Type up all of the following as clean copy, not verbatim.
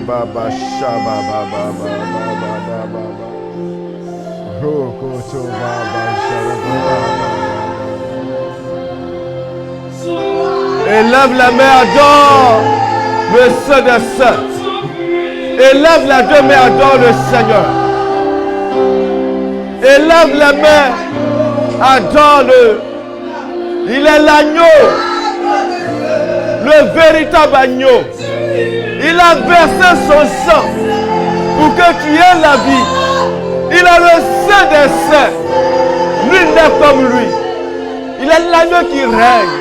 Baba Shaba Baba Baba Baba Rokoto Baba Shaba. Élève la main, adore le Saint des Saints. Élève la deux mains, adore le Seigneur. Élève la main, adore-le. Il est l'agneau, le véritable agneau. Il a versé son sang pour que tu aies la vie. Il a le Saint des Saints. Nul n'est comme lui. Il est l'agneau qui règne.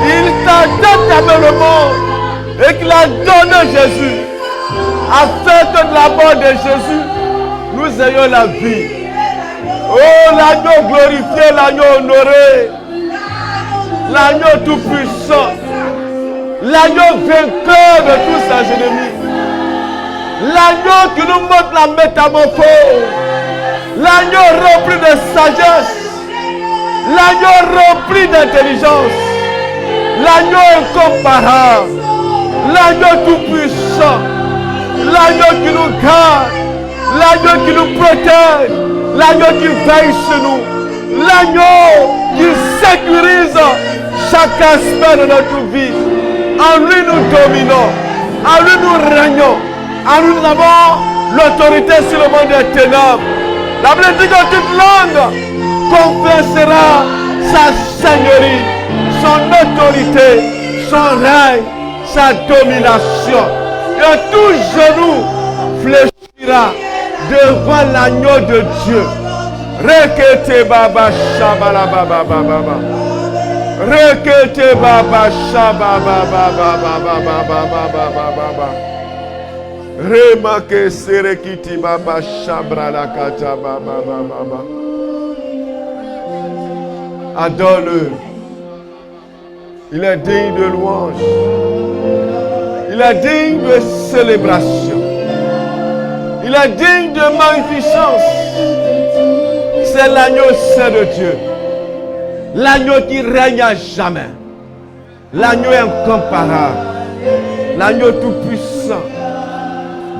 Il t'a donné le monde et qu'il a donné Jésus afin que de la mort de Jésus, nous ayons la vie. Oh, l'agneau glorifié, l'agneau honoré, l'agneau tout-puissant, l'agneau vainqueur de tous ses ennemis, l'agneau qui nous montre la métamorphose, l'agneau rempli de sagesse, l'agneau rempli d'intelligence, l'agneau incomparable, l'agneau tout-puissant, l'agneau qui nous garde, l'agneau qui nous protège, l'agneau qui veille sur nous, l'agneau qui sécurise chaque aspect de notre vie. En lui nous dominons, en lui nous régnons, en lui nous avons l'autorité sur le monde des ténèbres. La Bible dit que toute langue confessera sa seigneurie, son autorité, son règne, sa domination. Et tout genou fléchira devant l'agneau de Dieu. Rekete baba shabala baba baba baba. Rekete baba shaba baba baba baba baba baba baba. Remake serekiti baba shabra la kata baba baba baba. Adore-le. Il est digne de louange. Il est digne de célébration. Il est digne de magnificence. C'est l'agneau saint de Dieu. L'agneau qui règne à jamais. L'agneau incomparable. L'agneau tout-puissant.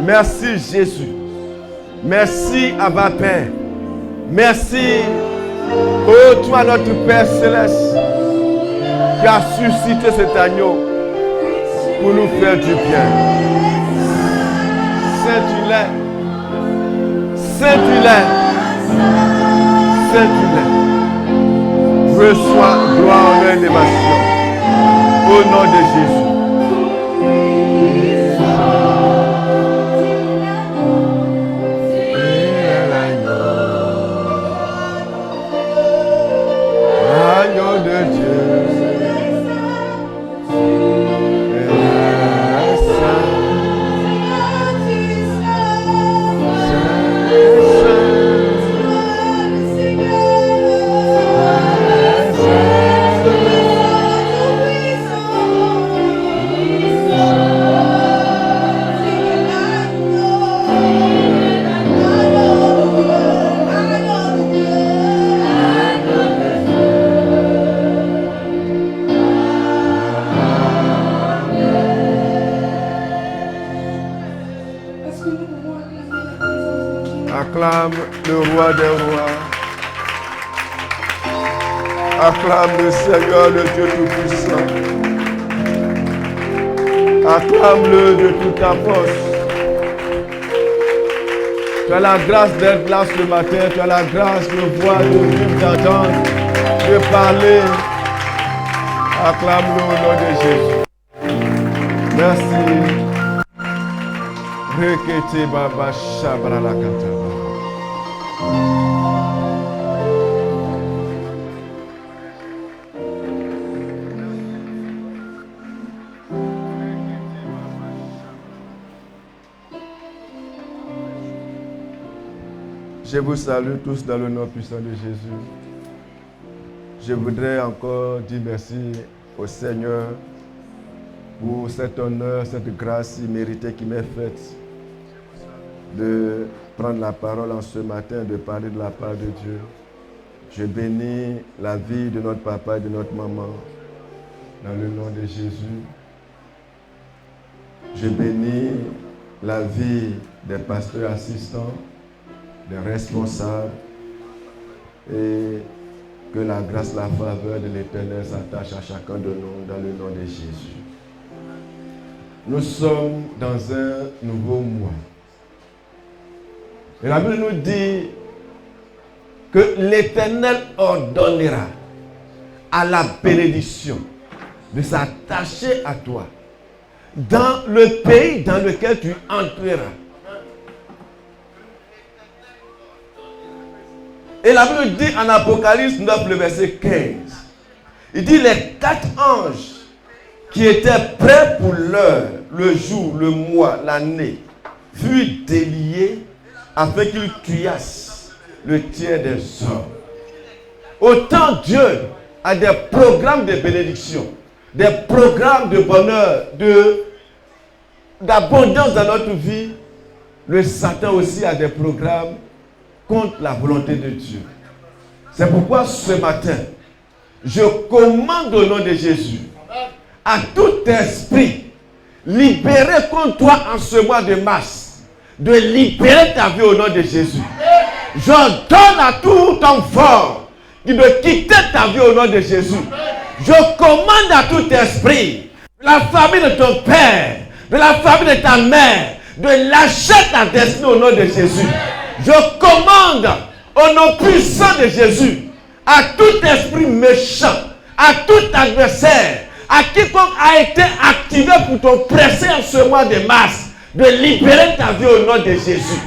Merci Jésus. Merci Abba Père. Merci, ô toi notre Père Céleste, qui a suscité cet agneau pour nous faire du bien. Saint tu l'es. Saint tu l'es. Saint tu l'es. Reçois gloire, honneur et élévation au nom de Jésus. L'agneau de Dieu. Acclame le roi des rois. Acclame le Seigneur, le Dieu Tout-Puissant. Acclame-le de toute ta force. Tu as la grâce d'être là ce matin. Tu as la grâce de voir, de vivre, d'entendre, de parler. Acclame-le au nom de Jésus. Merci. Rekete baba shabra la kataba. Je vous salue tous dans le nom puissant de Jésus. Je voudrais encore dire merci au Seigneur pour cet honneur, cette grâce imméritée qui m'est faite de prendre la parole en ce matin, de parler de la part de Dieu. Je bénis la vie de notre papa et de notre maman dans le nom de Jésus. Je bénis la vie des pasteurs assistants, des responsables, et que la grâce, la faveur de l'Éternel s'attache à chacun de nous dans le nom de Jésus. Nous sommes dans un nouveau mois. Et la Bible nous dit que l'Éternel ordonnera à la bénédiction de s'attacher à toi dans le pays dans lequel tu entreras. Et la Bible dit en Apocalypse 9, le verset 15, il dit les 4 anges qui étaient prêts pour l'heure, le jour, le mois, l'année, furent déliés afin qu'ils tuassent le tiers des hommes. Autant Dieu a des programmes de bénédiction, des programmes de bonheur, d'abondance dans notre vie, le Satan aussi a des programmes contre la volonté de Dieu. C'est pourquoi ce matin, je commande au nom de Jésus à tout esprit libéré contre toi en ce mois de mars, de libérer ta vie au nom de Jésus. J'ordonne à tout ton fort de quitter ta vie au nom de Jésus. Je commande à tout esprit, de la famille de ton père, de la famille de ta mère, de lâcher ta destinée au nom de Jésus. Je commande au nom puissant de Jésus à tout esprit méchant, à tout adversaire, à quiconque a été activé pour t'oppresser en ce mois de mars, de libérer ta vie au nom de Jésus.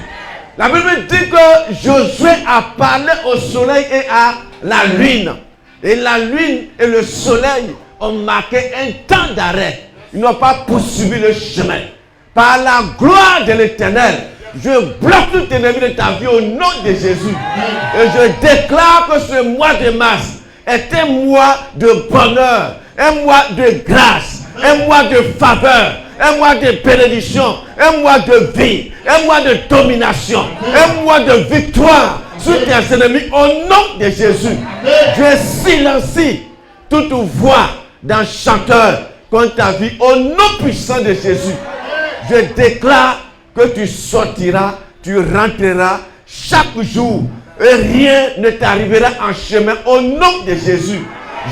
La Bible dit que Josué a parlé au soleil et à la lune. Et la lune et le soleil ont marqué un temps d'arrêt. Ils n'ont pas poursuivi le chemin. Par la gloire de l'Éternel, je bloque tout ennemi de ta vie au nom de Jésus. Et je déclare que ce mois de mars est un mois de bonheur, un mois de grâce, un mois de faveur, un mois de bénédiction, un mois de vie, un mois de domination, un mois de victoire sur tes ennemis au nom de Jésus. Je silencie toute voix d'un chanteur contre ta vie au nom puissant de Jésus. Je déclare que tu sortiras, tu rentreras chaque jour et rien ne t'arrivera en chemin au nom de Jésus.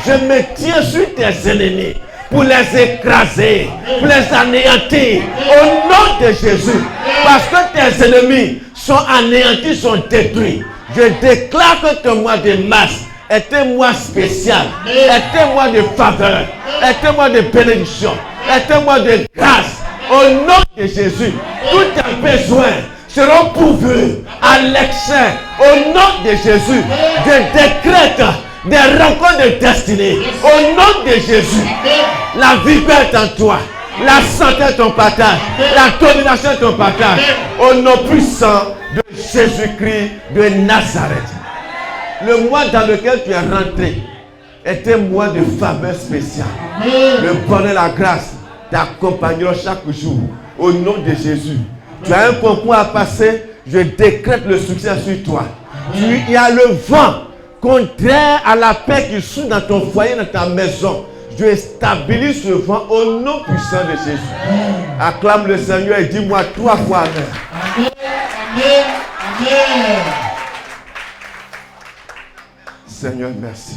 Je me tiens sur tes ennemis pour les écraser, pour les anéantir au nom de Jésus. Parce que tes ennemis sont anéantis, sont détruits. Je déclare que ton mois de mars est un mois spécial, est un mois de faveur, est un mois de bénédiction, est un mois de grâce. Au nom de Jésus, tous tes besoins seront pourvus à l'excès. Au nom de Jésus, je décrète des rencontres de destinée. Au nom de Jésus, la vigueur est en toi, la santé est ton partage, la domination est ton partage. Au nom puissant de Jésus-Christ de Nazareth. Le mois dans lequel tu es rentré est un mois de faveur spéciale. Le bonheur et la grâce t'accompagneront chaque jour. Au nom de Jésus. Tu as un concours à passer, je décrète le succès sur toi. Il y a le vent contraire à la paix qui souffle dans ton foyer, dans ta maison. Je stabilise ce vent au nom puissant de Jésus. Acclame le Seigneur et dis-moi 3 fois Amen. Amen. Amen. Amen. Seigneur, merci.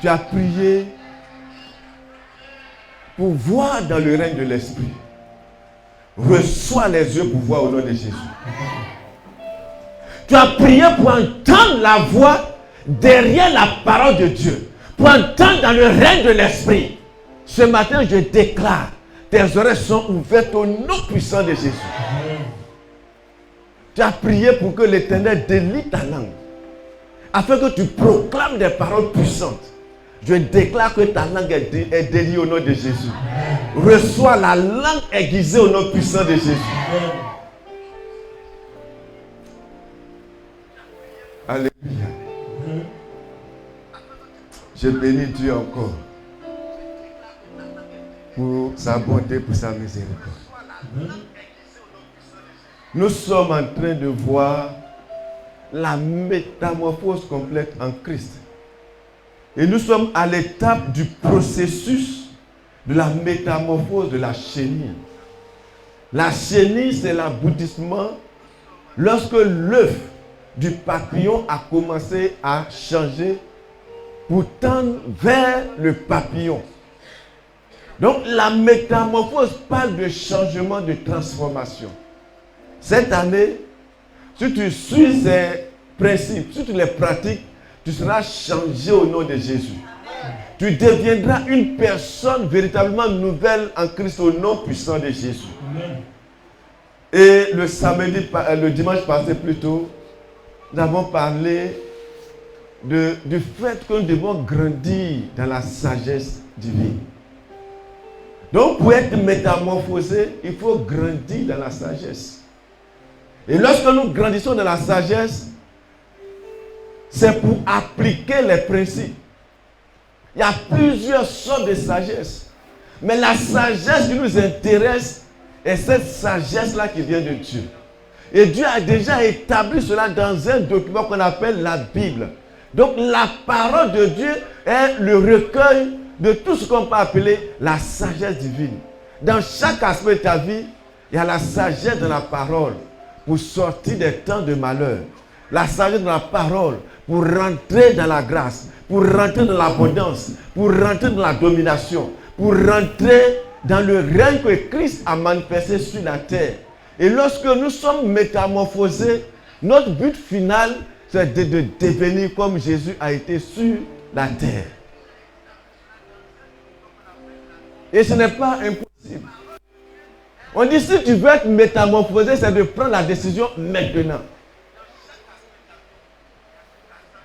Tu as prié pour voir dans le règne de l'Esprit. Reçois les yeux pour voir au nom de Jésus. Tu as prié pour entendre la voix derrière la parole de Dieu. Pour entendre dans le règne de l'Esprit. Ce matin, je déclare, tes oreilles sont ouvertes au nom puissant de Jésus. Tu as prié pour que l'Éternel délie ta langue. Afin que tu proclames des paroles puissantes. Je déclare que ta langue est déliée au nom de Jésus. Reçois la langue aiguisée au nom puissant de Jésus. Alléluia. Je bénis Dieu encore pour sa bonté, pour sa miséricorde. Nous sommes en train de voir la métamorphose complète en Christ. Et nous sommes à l'étape du processus de la métamorphose de la chenille. La chenille, c'est l'aboutissement lorsque l'œuf du papillon a commencé à changer pour tendre vers le papillon. Donc la métamorphose parle de changement, de transformation. Cette année, si tu suis ces principes, si tu les pratiques, tu seras changé au nom de Jésus. Tu deviendras une personne véritablement nouvelle en Christ au nom puissant de Jésus. Et le dimanche passé plutôt, nous avons parlé du fait que nous devons grandir dans la sagesse divine. Donc pour être métamorphosé, il faut grandir dans la sagesse. Et lorsque nous grandissons dans la sagesse, c'est pour appliquer les principes. Il y a plusieurs sortes de sagesse. Mais la sagesse qui nous intéresse est cette sagesse-là qui vient de Dieu. Et Dieu a déjà établi cela dans un document qu'on appelle la Bible. Donc la parole de Dieu est le recueil de tout ce qu'on peut appeler la sagesse divine. Dans chaque aspect de ta vie, il y a la sagesse de la parole pour sortir des temps de malheur. La sagesse de la parole pour rentrer dans la grâce, pour rentrer dans l'abondance, pour rentrer dans la domination, pour rentrer dans le règne que Christ a manifesté sur la terre. Et lorsque nous sommes métamorphosés, notre but final, c'est de devenir comme Jésus a été sur la terre. Et ce n'est pas impossible. On dit si tu veux être métamorphosé, c'est de prendre la décision maintenant.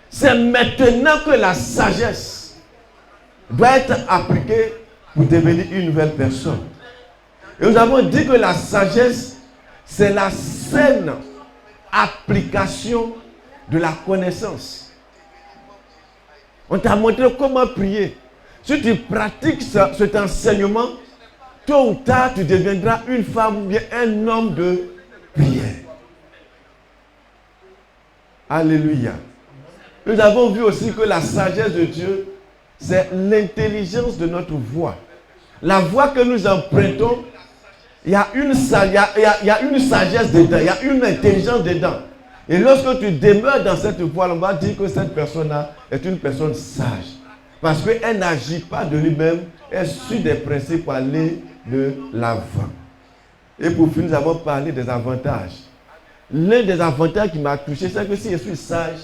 C'est maintenant que la sagesse doit être appliquée pour devenir une nouvelle personne. Et nous avons dit que la sagesse, c'est la saine application de la connaissance. On t'a montré comment prier. Si tu pratiques cet enseignement, tôt ou tard, tu deviendras une femme ou bien un homme de prière. Alléluia. Nous avons vu aussi que la sagesse de Dieu, c'est l'intelligence de notre voix. La voix que nous empruntons, il y a une sagesse dedans, il y a une intelligence dedans. Et lorsque tu demeures dans cette voie, on va dire que cette personne-là est une personne sage. Parce qu'elle n'agit pas de lui-même, elle suit des principes pour aller de l'avant. Et pour finir, nous avons parlé des avantages. L'un des avantages qui m'a touché, c'est que si je suis sage,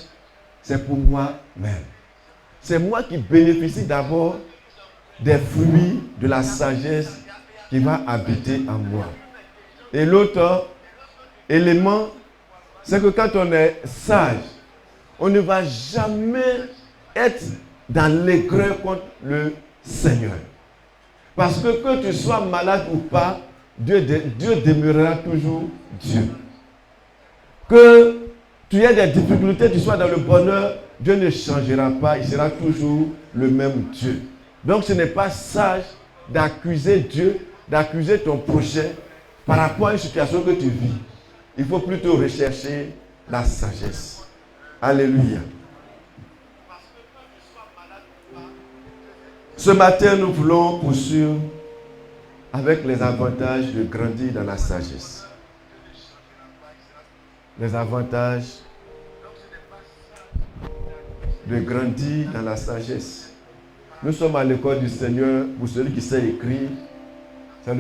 c'est pour moi-même. C'est moi qui bénéficie d'abord des fruits de la sagesse qui va habiter en moi. Et l'autre élément, c'est que quand on est sage, on ne va jamais être dans l'aigreur contre le Seigneur. Parce que tu sois malade ou pas, Dieu demeurera toujours Dieu. Que tu aies des difficultés, tu sois dans le bonheur, Dieu ne changera pas, il sera toujours le même Dieu. Donc ce n'est pas sage d'accuser Dieu, d'accuser ton prochain par rapport à une situation que tu vis. Il faut plutôt rechercher la sagesse. Alléluia. Ce matin, nous voulons poursuivre avec les avantages de grandir dans la sagesse. les avantages de grandir dans la sagesse. Nous sommes à l'école du Seigneur. Pour celui qui sait écrire, c'est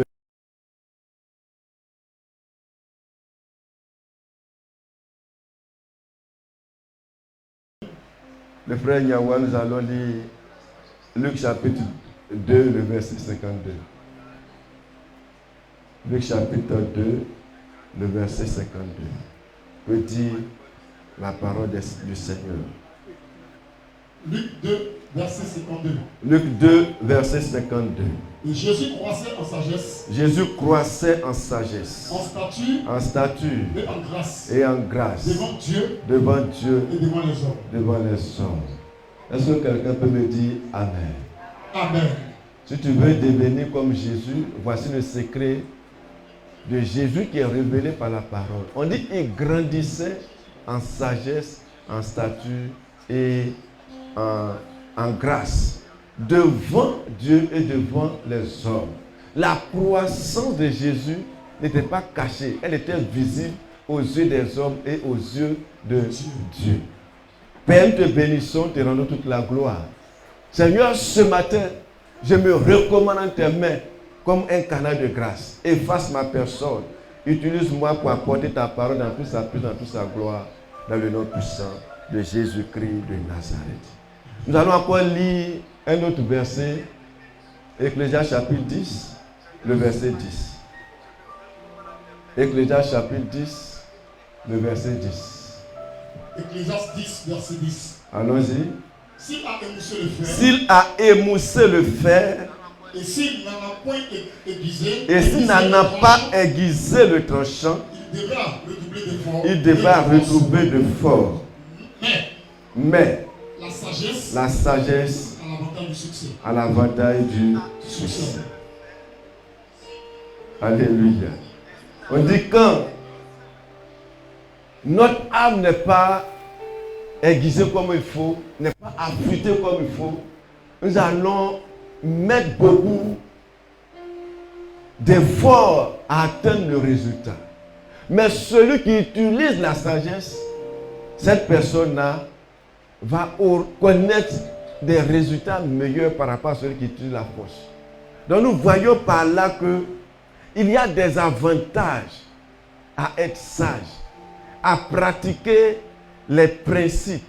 le frère Yawa. Nous allons lire Luc chapitre 2, le verset 52. Luc chapitre 2, le verset 52. Peut dire la parole du Seigneur. Luc 2, verset 52. Luc 2, verset 52. Et Jésus croissait en sagesse. Jésus croissait en sagesse. En stature. Et en grâce. Et en grâce. Devant Dieu. Devant Dieu. Et devant les hommes. Devant les hommes. Est-ce que quelqu'un peut me dire Amen? Amen. Si tu veux devenir comme Jésus, voici le secret de Jésus qui est révélé par la parole. On dit qu'il grandissait en sagesse, en stature et en grâce devant Dieu et devant les hommes. La croissance de Jésus n'était pas cachée, elle était visible aux yeux des hommes et aux yeux de Dieu. Père, nous te bénissons, te rendons toute la gloire. Seigneur, ce matin, je me recommande en tes mains comme un canal de grâce. Efface ma personne. Utilise-moi pour apporter ta parole dans toute sa puissance, dans toute sa gloire, dans le nom puissant de Jésus-Christ de Nazareth. Nous allons encore lire un autre verset, Ecclésiaste chapitre 10, le verset 10. Ecclésiaste chapitre 10, le verset 10. Ecclésiaste 10, verset 10. Allons-y. S'il a émoussé le fer, s'il a émoussé le fer, et s'il n'en a point aiguisé, et s'il n'en a pas aiguisé le tranchant, il devra redoubler d'efforts. Mais la sagesse a l'avantage du succès. Alléluia. On dit quand notre âme n'est pas aiguisée comme il faut, n'est pas affûtée comme il faut, nous allons mettre beaucoup d'efforts à atteindre le résultat. Mais celui qui utilise la sagesse, cette personne-là va connaître des résultats meilleurs par rapport à celui qui utilise la force. Donc nous voyons par là que il y a des avantages à être sage, à pratiquer les principes,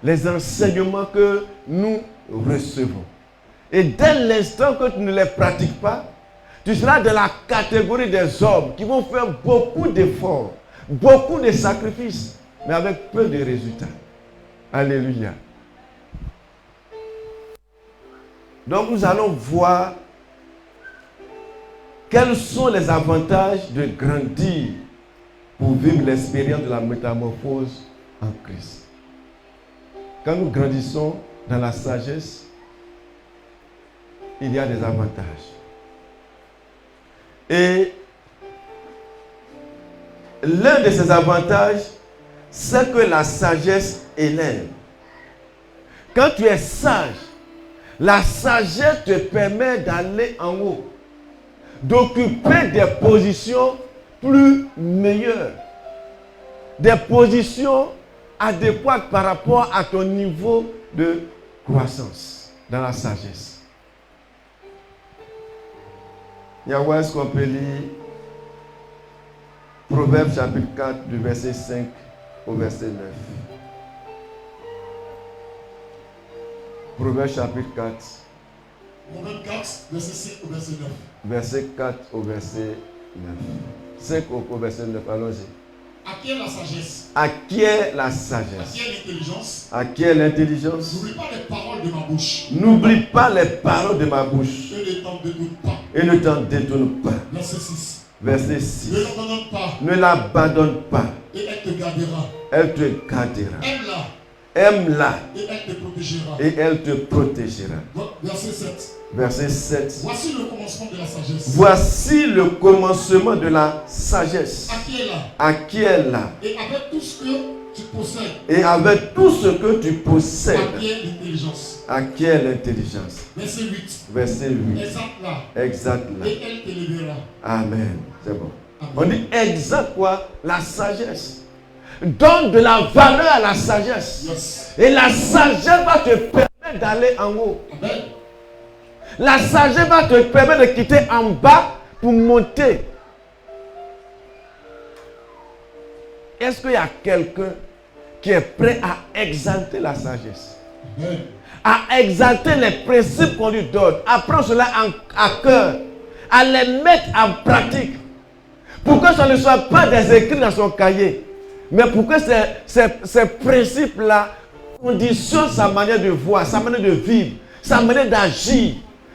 les enseignements que nous recevons. Et dès l'instant que tu ne les pratiques pas, tu seras dans la catégorie des hommes qui vont faire beaucoup d'efforts, beaucoup de sacrifices, mais avec peu de résultats. Alléluia. Donc nous allons voir quels sont les avantages de grandir pour vivre l'expérience de la métamorphose en Christ. Quand nous grandissons dans la sagesse, il y a des avantages. Et l'un de ces avantages, c'est que la sagesse élève. Quand tu es sage, la sagesse te permet d'aller en haut, d'occuper des positions plus meilleures, des positions adéquates par rapport à ton niveau de croissance dans la sagesse. Yahweh, est-ce qu'on peut lire Proverbe chapitre 4 du verset 5 au verset 9. Proverbe chapitre 4. Proverbe 4, verset 5 au verset 9. Verset 4 au verset 9. 5 au verset 9, allons-y. Acquiert la sagesse. Acquiert la sagesse. Acquiert l'intelligence. Acquiert l'intelligence. N'oublie pas les paroles de ma bouche. N'oublie pas les paroles de ma bouche. Et ne t'en détourne pas. Et ne t'en détourne pas. Verset 6. Verset 6. Ne l'abandonne pas. Ne l'abandonne pas. Et elle te gardera. Elle te gardera. Aime-la. Aime-la. Et elle te protégera. Et elle te protégera. Verset 7. Verset 7. Voici le commencement de la sagesse. Voici le commencement de la sagesse. Acquiert-la. Acquiert-la. Et avec tout ce que tu possèdes. Et avec tout ce que tu possèdes. Acquiert l'intelligence. Acquiert l'intelligence. Verset 8. Verset 8. Exalte-la. Exalte-la. Et elle t'élèvera. Amen. C'est bon. Amen. On dit exact quoi? La sagesse. donne de la valeur à la sagesse. Yes. Et la sagesse va te permettre d'aller en haut. Amen. La sagesse va te permettre de quitter en bas pour monter. Est-ce qu'il y a quelqu'un qui est prêt à exalter la sagesse? Amen. À exalter les principes qu'on lui donne, à prendre cela à cœur, à les mettre en pratique, pour que ce ne soit pas des écrits dans son cahier, mais pour que ces principes-là conditionnent sa manière de voir, sa manière de vivre, sa manière d'agir,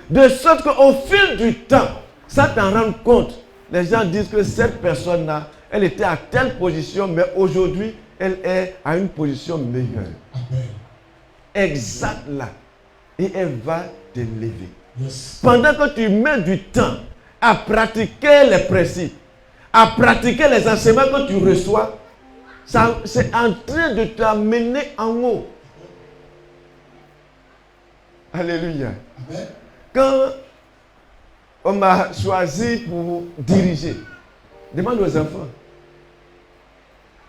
de sorte qu'au fil du temps, sans t'en rendre compte, les gens disent que cette personne-là, elle était à telle position, mais aujourd'hui, elle est à une position meilleure. Amen. Exalte-la et elle va t'élever. Yes. Pendant que tu mets du temps à pratiquer les principes, à pratiquer les enseignements que tu reçois, c'est en train de t'amener en haut. Alléluia. Amen. Quand on m'a choisi pour diriger, demande aux enfants.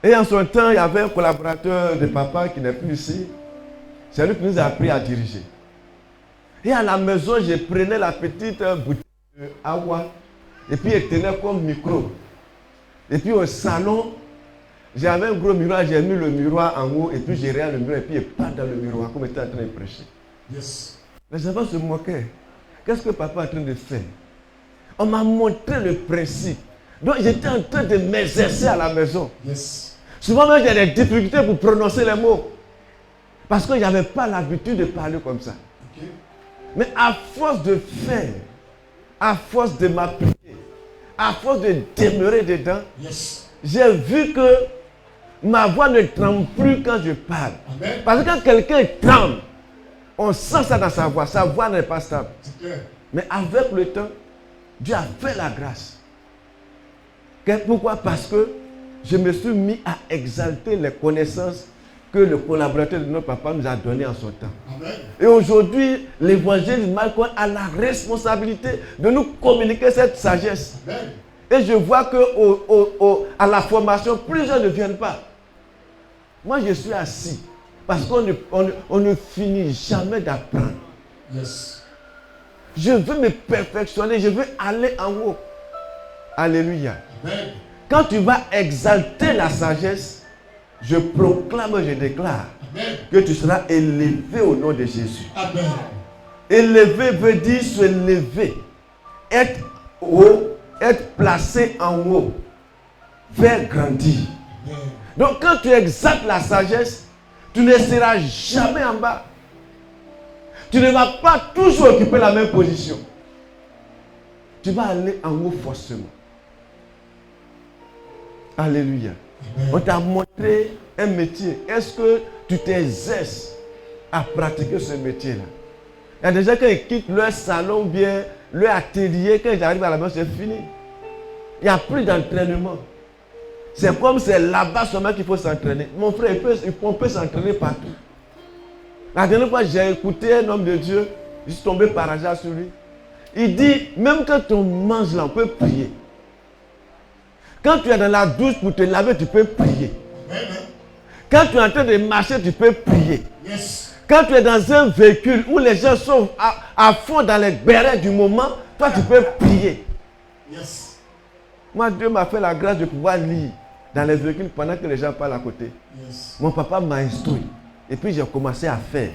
Et en son temps, il y avait un collaborateur de papa qui n'est plus ici. C'est lui qui nous a appris à diriger. Et à la maison, je prenais la petite bouteille d'agua et puis je tenais comme micro. Et puis au salon, j'avais un gros miroir, j'ai mis le miroir en haut et puis j'ai regardé le miroir et puis je parle dans le miroir comme j'étais en train de prêcher. Yes. Les enfants se moquaient. Qu'est-ce que papa est en train de faire? On m'a montré le principe. Donc j'étais en train de m'exercer à la maison. Yes. Souvent même j'ai des difficultés pour prononcer les mots. Parce que je n'avais pas l'habitude de parler comme ça. Okay. Mais à force de faire, à force de m'appliquer, à force de demeurer dedans, Yes. j'ai vu que ma voix ne tremble plus quand je parle. Amen. Parce que quand quelqu'un tremble, on sent ça dans sa voix n'est pas stable. C'est clair. Mais avec le temps, Dieu a fait la grâce. Pourquoi? Parce que je me suis mis à exalter les connaissances que le collaborateur de notre papa nous a données en son temps. Amen. Et aujourd'hui, l'évangile Malcolm a la responsabilité de nous communiquer cette sagesse. Amen. Et je vois qu'à la formation, plusieurs ne viennent pas. Moi, je suis assis parce qu'on ne finit jamais d'apprendre. Yes. Je veux me perfectionner, je veux aller en haut. Alléluia. Amen. Quand tu vas exalter la sagesse, je proclame, je déclare Amen. que tu seras élevé au nom de Jésus. Amen. Élevé veut dire se lever, être haut, être placé en haut, faire grandir. Amen. Donc quand tu exaltes la sagesse, tu ne seras jamais en bas. Tu ne vas pas toujours occuper la même position. Tu vas aller en haut forcément. Alléluia. Amen. On t'a montré un métier. Est-ce que tu t'exerces à pratiquer ce métier-là? Il y a des gens qui quittent leur salon ou bien leur atelier, quand ils arrivent à la maison, c'est fini. Il n'y a plus d'entraînement. C'est comme c'est là-bas seulement qu'il faut s'entraîner. Mon frère, on peut s'entraîner partout. La dernière fois, j'ai écouté un homme de Dieu, je suis tombé par hasard sur lui. Il dit, même quand on mange là, on peut prier. Quand tu es dans la douche pour te laver, tu peux prier. Amen. Quand tu es en train de marcher, tu peux prier. Yes. Quand tu es dans un véhicule où les gens sont à fond dans les bérets du moment, toi tu peux prier. Yes. Moi, Dieu m'a fait la grâce de pouvoir lire dans les véhicules pendant que les gens parlent à côté. Yes. Mon papa m'a instruit. Et puis j'ai commencé à faire.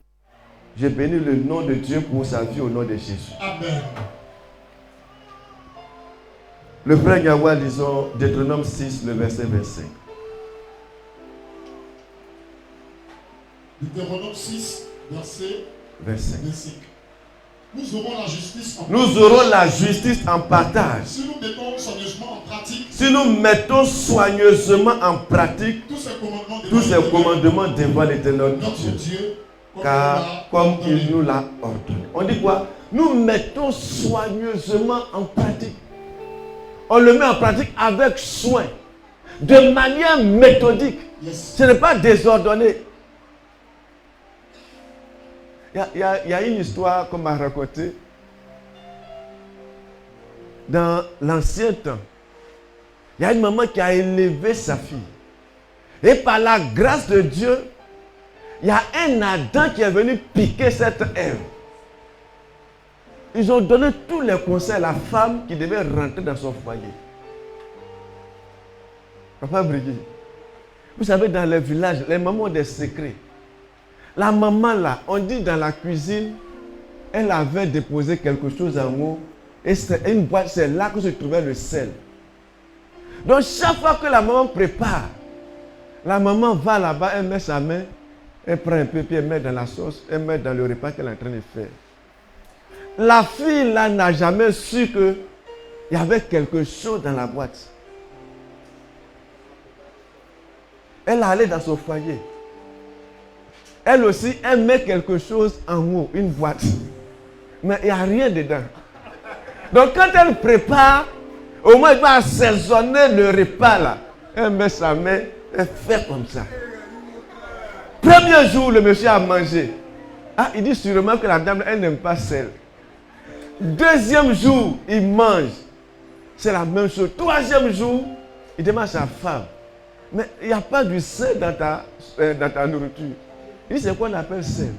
J'ai béni le nom de Dieu pour sa vie au nom de Jésus. Amen. Le frère Yahweh, lisons Deutéronome 6, le verset 25. Deutéronome 6, verset 25. 25. Nous aurons la justice en Nous aurons la justice en partage. Si nous mettons soigneusement en pratique Si nous mettons soigneusement en pratique tous ces commandements devant l'Éternel notre Dieu. Dieu, Car comme il nous l'a ordonné. On dit quoi? Nous mettons soigneusement en pratique. On le met en pratique avec soin, de manière méthodique. Yes. Ce n'est pas désordonné. Il y a une histoire qu'on m'a racontée. Dans l'ancien temps, il y a une maman qui a élevé sa fille. Et par la grâce de Dieu, il y a un Adam qui est venu piquer cette Ève. Ils ont donné tous les conseils à la femme qui devait rentrer dans son foyer. Papa Brigui, vous savez, dans les villages, les mamans ont des secrets. La maman là, on dit dans la cuisine, elle avait déposé quelque chose en haut. Et c'est une boîte, c'est là que se trouvait le sel. Donc chaque fois que la maman prépare, la maman va là-bas, elle met sa main, elle prend un peu, puis elle met dans la sauce, elle met dans le repas qu'elle est en train de faire. La fille là n'a jamais su qu'il y avait quelque chose dans la boîte. Elle allait dans son foyer. Elle aussi, elle met quelque chose en haut, une boîte. Mais il n'y a rien dedans. Donc quand elle prépare, au moins elle va assaisonner le repas là. Elle met sa main, elle fait comme ça. Premier jour, le monsieur a mangé. Ah, il dit sûrement que la dame, elle n'aime pas sel. Deuxième jour, il mange. C'est la même chose. Troisième jour, il demande à sa femme. Mais il n'y a pas du sel dans ta nourriture. Il dit, c'est quoi on appelle sel?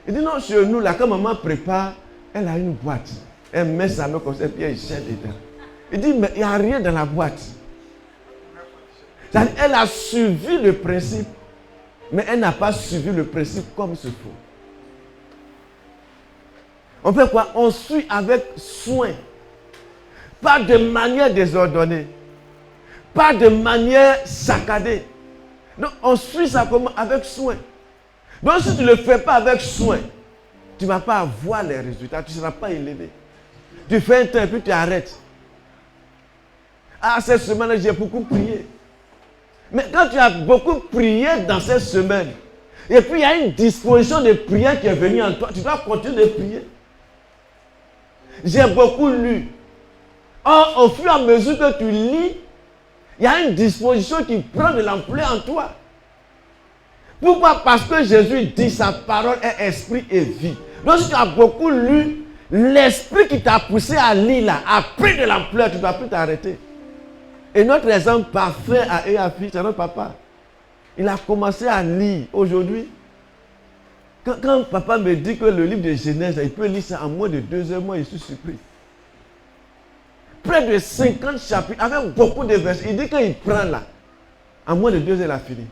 Il dit, non, chez nous, là, quand maman prépare, elle a une boîte. Elle met sa main comme ça, puis elle jette dedans. Il dit, mais il n'y a rien dans la boîte. Elle a suivi le principe, mais elle n'a pas suivi le principe comme il se faut. On fait quoi? On suit avec soin. Pas de manière désordonnée. Pas de manière saccadée. Non, on suit ça avec soin. Donc si tu ne le fais pas avec soin, tu ne vas pas avoir les résultats, tu ne seras pas élevé. Tu fais un temps et puis tu arrêtes. Ah, cette semaine, j'ai beaucoup prié. Mais quand tu as beaucoup prié dans cette semaine, et puis il y a une disposition de prière qui est venue en toi, tu dois continuer de prier. J'ai beaucoup lu. Or, au fur et à mesure que tu lis, il y a une disposition qui prend de l'ampleur en toi. Pourquoi? Parce que Jésus dit sa parole est esprit et vie. Donc si tu as beaucoup lu, l'esprit qui t'a poussé à lire là a pris de l'ampleur, tu ne dois plus t'arrêter. Et notre exemple parfait à EAFI, c'est notre papa. Il a commencé à lire aujourd'hui. Quand papa me dit que le livre de Genèse, il peut lire ça en moins de 2 heures, moi je suis surpris. Près de 50 chapitres, avec beaucoup de versets. Il dit qu'il prend là, en moins de 2 heures, il a fini.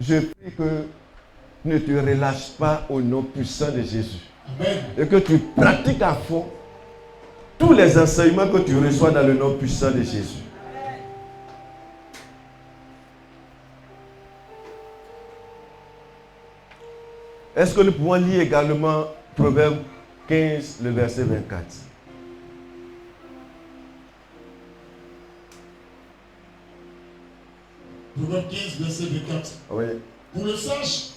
Je prie que ne te relâche pas au nom puissant de Jésus. Amen. Et que tu pratiques à fond tous les enseignements que tu reçois dans le nom puissant de Jésus. Est-ce que nous pouvons lire également Proverbe 15, le verset 24? Proverbe 15, verset 24. Oui. Pour le sage,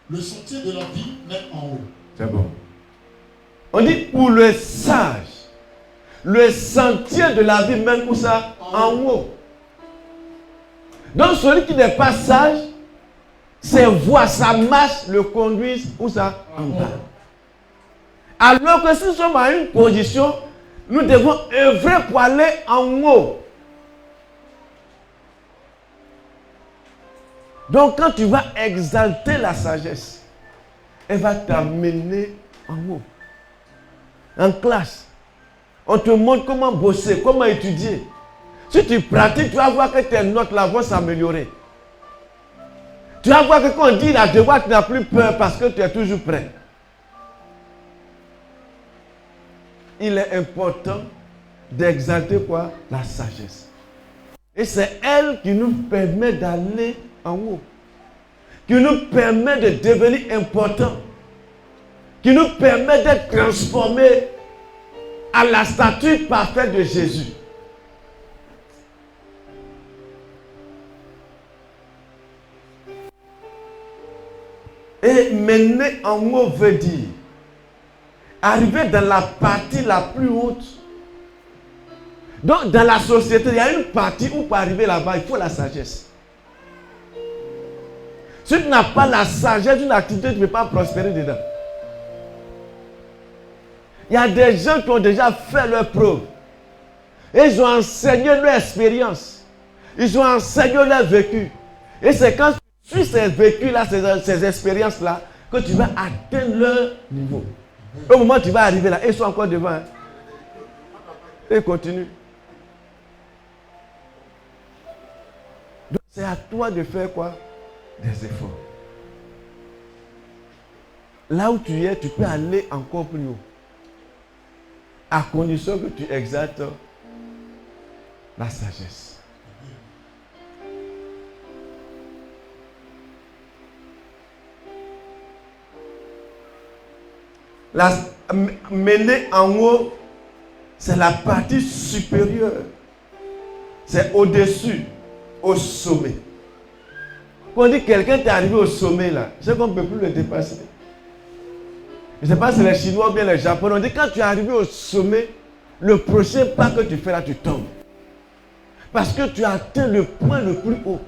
le sentier de la vie mène en haut. C'est bon. On dit pour le sage, le sentier de la vie mène où ça? En haut. Donc celui qui n'est pas sage, ses voies, sa marche le conduisent où ça? En bas. Alors que si nous sommes à une position, nous devons œuvrer pour aller en haut. Donc quand tu vas exalter la sagesse, elle va t'amener en haut. En classe, on te montre comment bosser, comment étudier. Si tu pratiques, tu vas voir que tes notes là vont s'améliorer. Tu vas voir que quand on dit la devoir, tu n'as plus peur parce que tu es toujours prêt. Il est important d'exalter quoi? La sagesse. Et c'est elle qui nous permet d'aller en haut. Qui nous permet de devenir important. Qui nous permet d'être transformés à la statue parfaite de Jésus. Et mener en haut veut dire arriver dans la partie la plus haute. Donc dans la société, il y a une partie où pour arriver là-bas, il faut la sagesse. Si tu n'as pas la sagesse d'une activité, tu ne peux pas prospérer dedans. Il y a des gens qui ont déjà fait leur preuve. Et ils ont enseigné leur expérience. Ils ont enseigné leur vécu. Et c'est quand tu suis ces vécus-là, ces expériences-là, que tu vas atteindre leur niveau. Au moment où tu vas arriver là, ils sont encore devant. Hein. Et ils continuent. Donc c'est à toi de faire quoi? Des efforts. Là où tu es, tu peux aller encore plus haut. À condition que tu exaltes la sagesse. Mener en haut, c'est la partie supérieure. C'est au-dessus, au sommet. Quand on dit que quelqu'un est arrivé au sommet là, c'est qu'on ne peut plus le dépasser. Je ne sais pas si les Chinois ou bien les Japonais, on dit quand tu es arrivé au sommet, le prochain pas que tu fais là, tu tombes. Parce que tu as atteint le point le plus haut.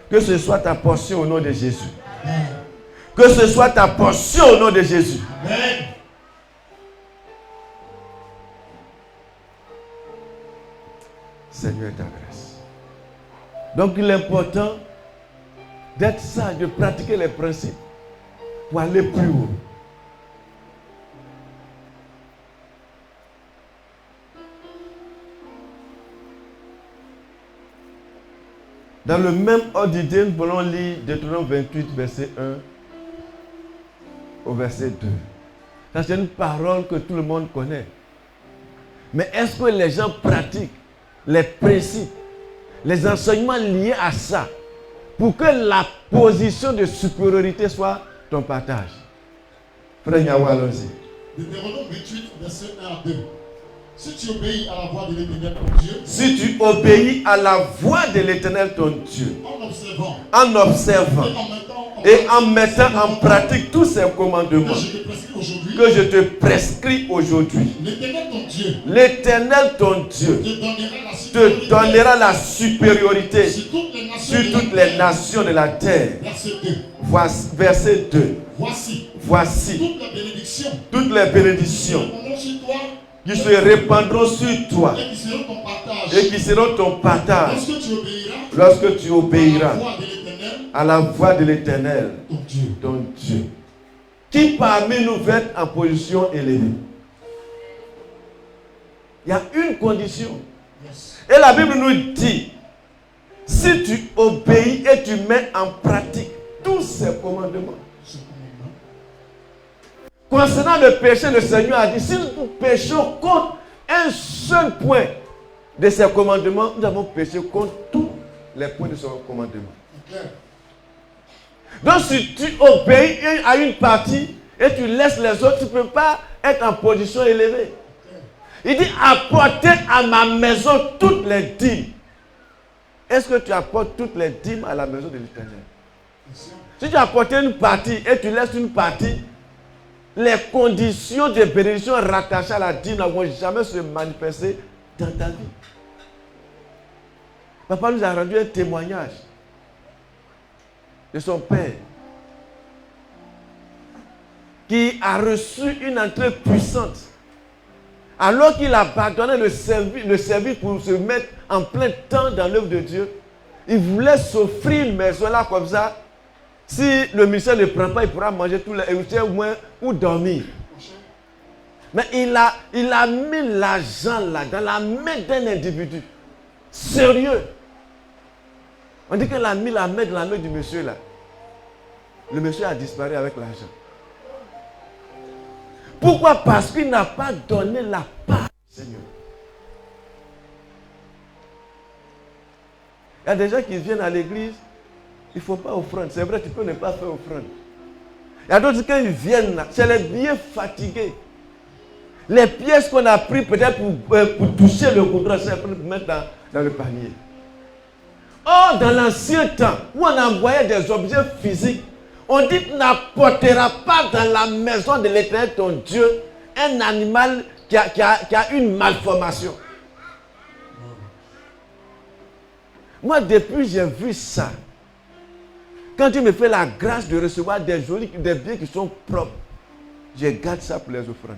Que ce soit ta portion au nom de Jésus. Amen. Que ce soit ta portion au nom de Jésus. Amen. Seigneur, ta grâce. Donc il est important d'être sage, de pratiquer les principes pour aller plus haut. Dans le même ordre d'idée, nous allons lire Deutéronome 28, verset 1 au verset 2. Ça, c'est une parole que tout le monde connaît. Mais est-ce que les gens pratiquent les principes, les enseignements liés à ça, pour que la position de supériorité soit ton partage? Frère Nyawa, allons-y. Deutéronome 28, verset 1 à 2. Si tu obéis à la voix de l'Éternel ton Dieu, si tu obéis à la voix de l'Éternel ton Dieu, en observant et en mettant en pratique tous ces commandements que je te prescris aujourd'hui, l'Éternel ton Dieu te donnera la supériorité sur toutes les nations de la terre. Verset 2. Voici toutes les bénédictions qui se répandront sur toi et qui seront ton partage lorsque tu obéiras à la voix de l'Éternel, ton Dieu. Qui parmi nous va être en position élevée? Il y a une condition. Et la Bible nous dit, si tu obéis et tu mets en pratique tous ces commandements. Concernant le péché, le Seigneur a dit, si nous péchons contre un seul point de ses commandements, nous avons péché contre tous les points de son commandement. Donc si tu obéis à une partie et tu laisses les autres, tu ne peux pas être en position élevée. Il dit, apportez à ma maison toutes les dîmes. Est-ce que tu apportes toutes les dîmes à la maison de l'Éternel? Si tu apportes une partie et tu laisses une partie, les conditions de bénédiction rattachées à la dîme ne vont jamais se manifester dans ta vie. Papa nous a rendu un témoignage de son père qui a reçu une entrée puissante. Alors qu'il abandonnait le service pour se mettre en plein temps dans l'œuvre de Dieu, il voulait s'offrir une maison là comme ça. Si le ministère ne prend pas, il pourra manger tout le moins ou dormir. Mais il a mis l'argent là dans la main d'un individu sérieux. On dit qu'il a mis la main dans la main du monsieur là. Le monsieur a disparu avec l'argent. Pourquoi? Parce qu'il n'a pas donné la part du Seigneur. Il y a des gens qui viennent à l'église, il ne faut pas offrande. C'est vrai, tu peux ne pas faire offrande. Il y a d'autres, quand ils viennent là, c'est les billets fatigués. Les pièces qu'on a prises peut-être pour toucher le coudron, c'est pour mettre dans le panier. Or, dans l'ancien temps, où on envoyait des objets physiques, on dit que n'apportera pas dans la maison de l'Éternel ton Dieu un animal qui a une malformation. Moi, depuis j'ai vu ça, quand Dieu me fait la grâce de recevoir des biens qui sont propres, je garde ça pour les offrandes.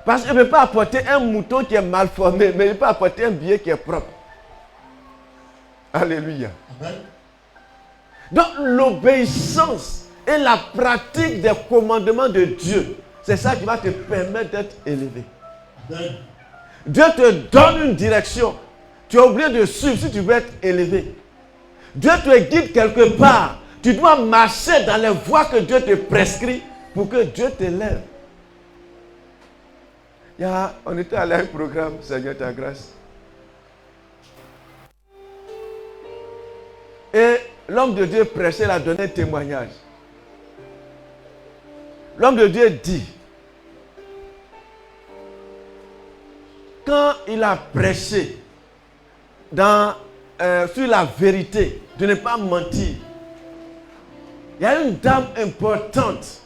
Parce qu'il ne peut pas apporter un mouton qui est mal formé, mais il peut apporter un billet qui est propre. Alléluia. Amen. Donc l'obéissance et la pratique des commandements de Dieu, c'est ça qui va te permettre d'être élevé. Amen. Dieu te donne une direction. Tu es obligé de suivre si tu veux être élevé. Dieu te guide quelque part. Tu dois marcher dans les voies que Dieu te prescrit pour que Dieu t'élève. On était allé à un programme, Seigneur ta grâce. Et l'homme de Dieu prêchait, il a donné un témoignage. L'homme de Dieu dit, quand il a prêché sur la vérité, de ne pas mentir, il y a une dame importante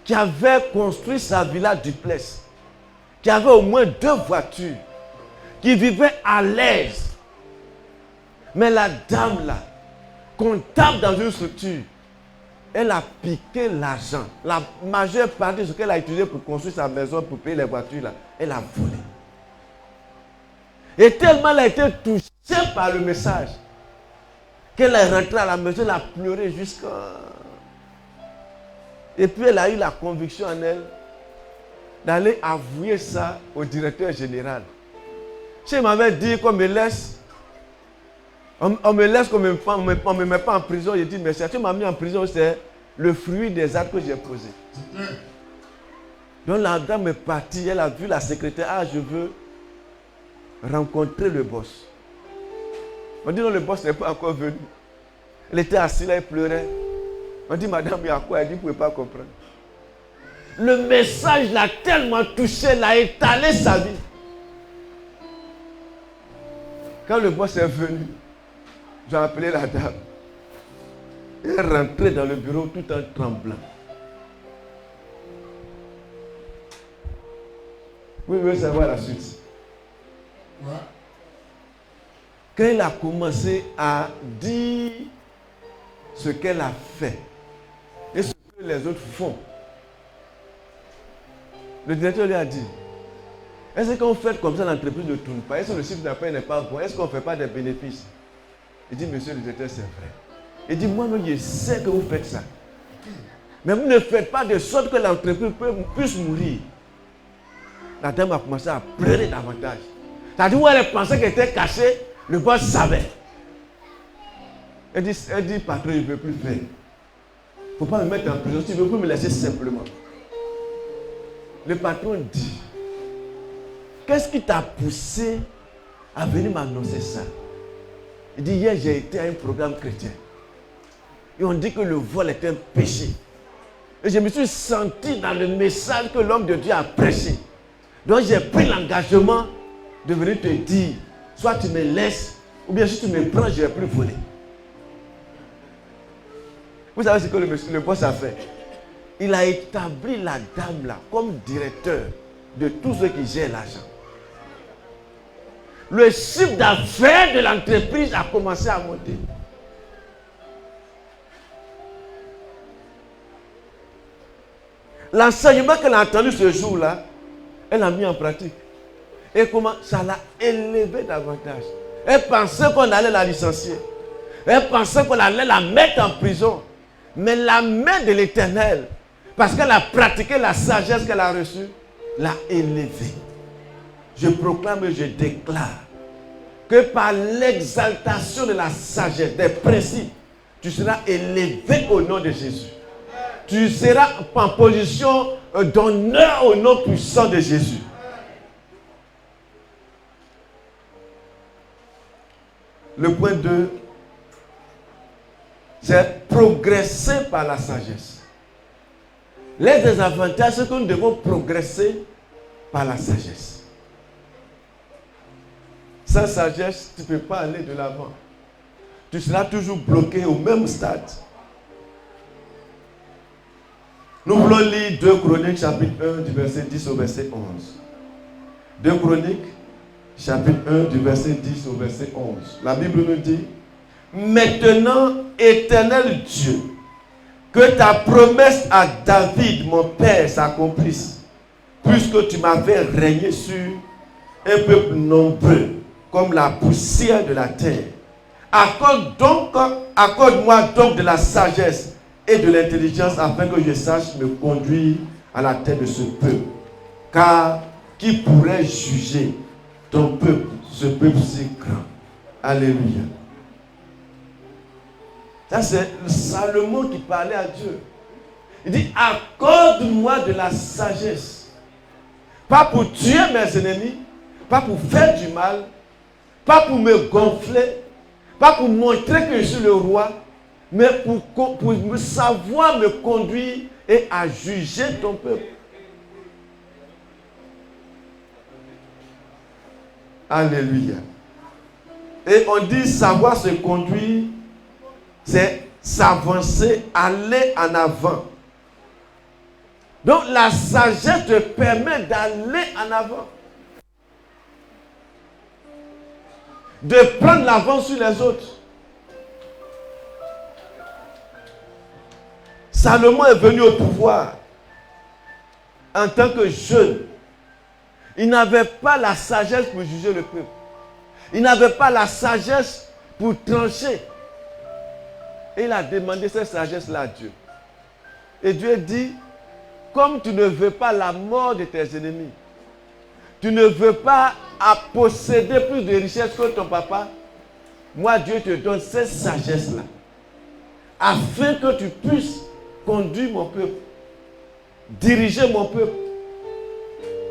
qui avait construit sa villa duplex, qui avait au moins 2 voitures, qui vivait à l'aise. Mais la dame là, comptable dans une structure, elle a piqué l'argent. La majeure partie de ce qu'elle a utilisé pour construire sa maison, pour payer les voitures là, elle a volé. Et tellement elle a été touchée par le message, qu'elle est rentrée à la maison, elle a pleuré jusqu'à... Et puis elle a eu la conviction en elle d'aller avouer ça au directeur général. Si elle m'avait dit qu'on me laisse, on me laisse qu'on ne me met pas en prison, j'ai dit, mais si tu m'as mis en prison, c'est le fruit des actes que j'ai posés. Donc la dame est partie, elle a vu la secrétaire, ah je veux rencontrer le boss. On dit non, le boss n'est pas encore venu. Elle était assise là, elle pleurait. On dit, madame, il y a quoi? Elle dit, vous ne pouvez pas comprendre. Le message l'a tellement touché, elle a étalé sa vie. Quand le boss est venu, j'ai appelé la dame. Elle est rentrée dans le bureau tout en tremblant. Vous voulez savoir la suite? Ouais. Quand elle a commencé à dire ce qu'elle a fait et ce que les autres font, le directeur lui a dit, est-ce qu'on fait comme ça, l'entreprise ne tourne pas? Est-ce que le chiffre d'affaires n'est pas bon? Est-ce qu'on ne fait pas des bénéfices? Il dit, monsieur le directeur, c'est vrai. Il dit, moi-même, je sais que vous faites ça. Mais vous ne faites pas de sorte que l'entreprise puisse mourir. La dame a commencé à pleurer davantage. C'est-à-dire où elle pensait qu'elle était cachée, le boss savait. Elle dit, patron, je ne peux plus faire. Il ne faut pas me mettre en prison, tu ne veux plus me laisser simplement. Le patron dit, qu'est-ce qui t'a poussé à venir m'annoncer ça? Il dit, hier j'ai été à un programme chrétien. Et on dit que le vol est un péché. Et je me suis senti dans le message que l'homme de Dieu a prêché. Donc j'ai pris l'engagement de venir te dire, soit tu me laisses, ou bien si tu me prends, je ne vais plus voler. Vous savez ce que le boss a fait? Il a établi la dame là comme directeur de tous ceux qui gèrent l'argent. Le chiffre d'affaires de l'entreprise a commencé à monter. L'enseignement qu'elle a entendu ce jour-là, elle a mis en pratique. Et comment ça l'a élevé davantage. Elle pensait qu'on allait la licencier. Elle pensait qu'on allait la mettre en prison. Mais la main de l'Éternel, parce qu'elle a pratiqué la sagesse qu'elle a reçue, l'a élevée. Je proclame et je déclare que par l'exaltation de la sagesse, des principes, tu seras élevé au nom de Jésus. Tu seras en position d'honneur au nom puissant de Jésus. Le point 2, c'est progresser par la sagesse. Les désavantages, c'est que nous devons progresser par la sagesse. Sans sagesse, tu ne peux pas aller de l'avant. Tu seras toujours bloqué au même stade. Nous voulons lire 2 Chroniques, chapitre 1, du verset 10 au verset 11. 2 Chroniques, chapitre 1, du verset 10 au verset 11. La Bible nous dit, maintenant, Éternel Dieu, que ta promesse à David, mon père, s'accomplisse. puisque tu m'as fait régner sur un peuple nombreux, comme la poussière de la terre. Accorde-moi donc de la sagesse et de l'intelligence afin que je sache me conduire à la tête de ce peuple. Car qui pourrait juger ton peuple, ce peuple si grand? Alléluia. Ça, c'est Salomon qui parlait à Dieu. Il dit, accorde-moi de la sagesse. Pas pour tuer mes ennemis, pas pour faire du mal, pas pour me gonfler, pas pour montrer que je suis le roi, mais pour me savoir me conduire et à juger ton peuple. Alléluia. Et on dit savoir se conduire, c'est s'avancer, aller en avant. Donc la sagesse te permet d'aller en avant. De prendre l'avance sur les autres. Salomon est venu au pouvoir en tant que jeune. Il n'avait pas la sagesse pour juger le peuple. Il n'avait pas la sagesse pour trancher. Et il a demandé cette sagesse-là à Dieu. Et Dieu dit, comme tu ne veux pas la mort de tes ennemis, tu ne veux pas posséder plus de richesses que ton papa, moi Dieu te donne cette sagesse-là, afin que tu puisses conduire mon peuple, diriger mon peuple.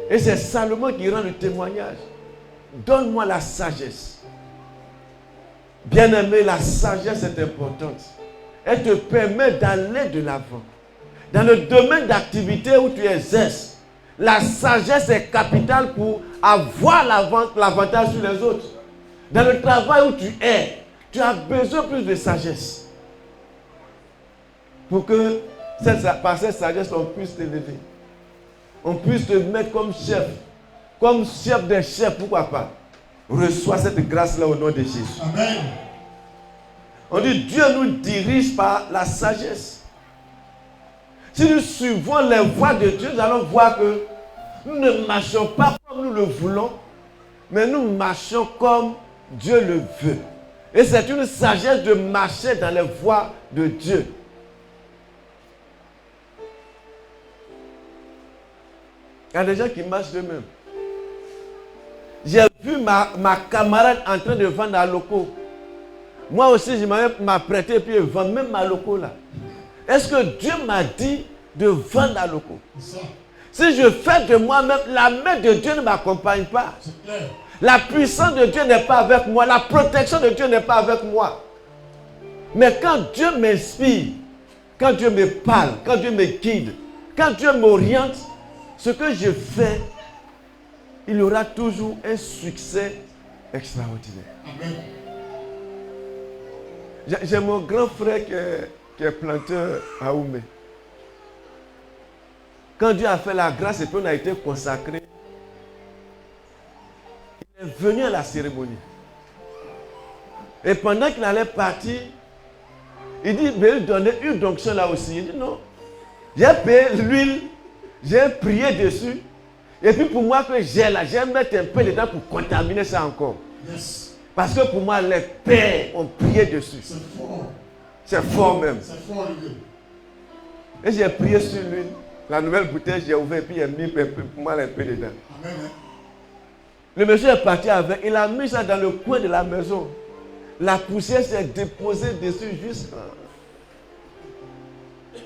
Et c'est Salomon qui rend le témoignage. Donne-moi la sagesse. Bien-aimé, la sagesse est importante. Elle te permet d'aller de l'avant. Dans le domaine d'activité où tu exerces, la sagesse est capitale pour avoir l'avantage sur les autres. Dans le travail où tu es, tu as besoin plus de sagesse. Pour que par cette sagesse, on puisse t'élever. On puisse te mettre comme chef des chefs, pourquoi pas. Reçois cette grâce-là au nom de Jésus. Amen. On dit Dieu nous dirige par la sagesse. Si nous suivons les voies de Dieu, nous allons voir que nous ne marchons pas comme nous le voulons, mais nous marchons comme Dieu le veut. Et c'est une sagesse de marcher dans les voies de Dieu. Il y a des gens qui marchent d'eux-mêmes. J'ai vu ma camarade en train de vendre à loco. Moi aussi, je m'apprêtais et puis vendre même ma loco là. Est-ce que Dieu m'a dit de vendre à loco? Si je fais de moi-même, la main de Dieu ne m'accompagne pas. La puissance de Dieu n'est pas avec moi. La protection de Dieu n'est pas avec moi. Mais quand Dieu m'inspire, quand Dieu me parle, quand Dieu me guide, quand Dieu m'oriente, ce que je fais, il aura toujours un succès extraordinaire. Amen. J'ai mon grand frère qui est planteur à Oumé. Quand Dieu a fait la grâce et puis on a été consacré, il est venu à la cérémonie. Et pendant qu'il allait partir, il dit, mais il donnait une onction là aussi. Il dit non, j'ai payé l'huile, j'ai prié dessus. Et puis pour moi que j'ai là, j'ai mettre un peu dedans pour contaminer ça encore. Yes. Parce que pour moi, les pères ont prié dessus. C'est fort. C'est fort même. C'est fort, l'huile. Et j'ai prié sur l'huile. La nouvelle bouteille, j'ai ouvert et puis il a mis pour moi un peu dedans. Amen. Le monsieur est parti avec, il a mis ça dans le coin de la maison. La poussière s'est déposée dessus juste.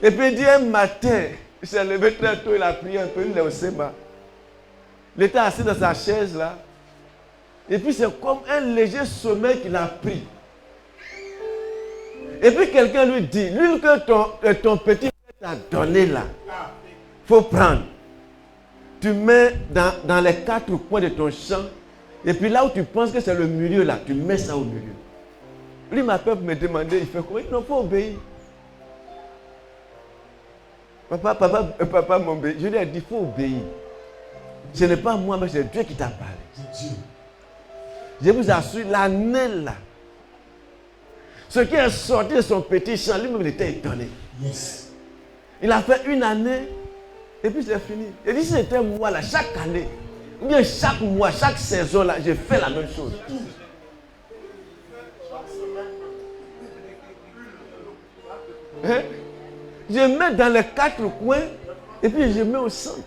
Et puis il dit un matin, il s'est levé très tôt, il a prié un peu, il est au Séma. Il était assis dans sa chaise là. Et puis c'est comme un léger sommeil qu'il a pris. Et puis quelqu'un lui dit, l'huile que ton petit frère t'a donné là, il faut prendre. Tu mets dans les quatre coins de ton champ. Et puis là où tu penses que c'est le milieu là, tu mets ça au milieu. Lui m'appelle pour me demander, il fait quoi? Il faut obéir. Papa m'obéit. Je lui ai dit, il faut obéir. Ce n'est pas moi, mais c'est Dieu qui t'a parlé. C'est Dieu. Je vous assure, l'année là, ce qui est sorti de son petit champ, lui-même était étonné. Yes. Il a fait une année, Et puis c'est fini. Et si c'était moi là, chaque année, ou bien chaque mois, chaque saison là, j'ai fait la même chose. Hein? Je mets dans les 4 coins et puis je mets au centre.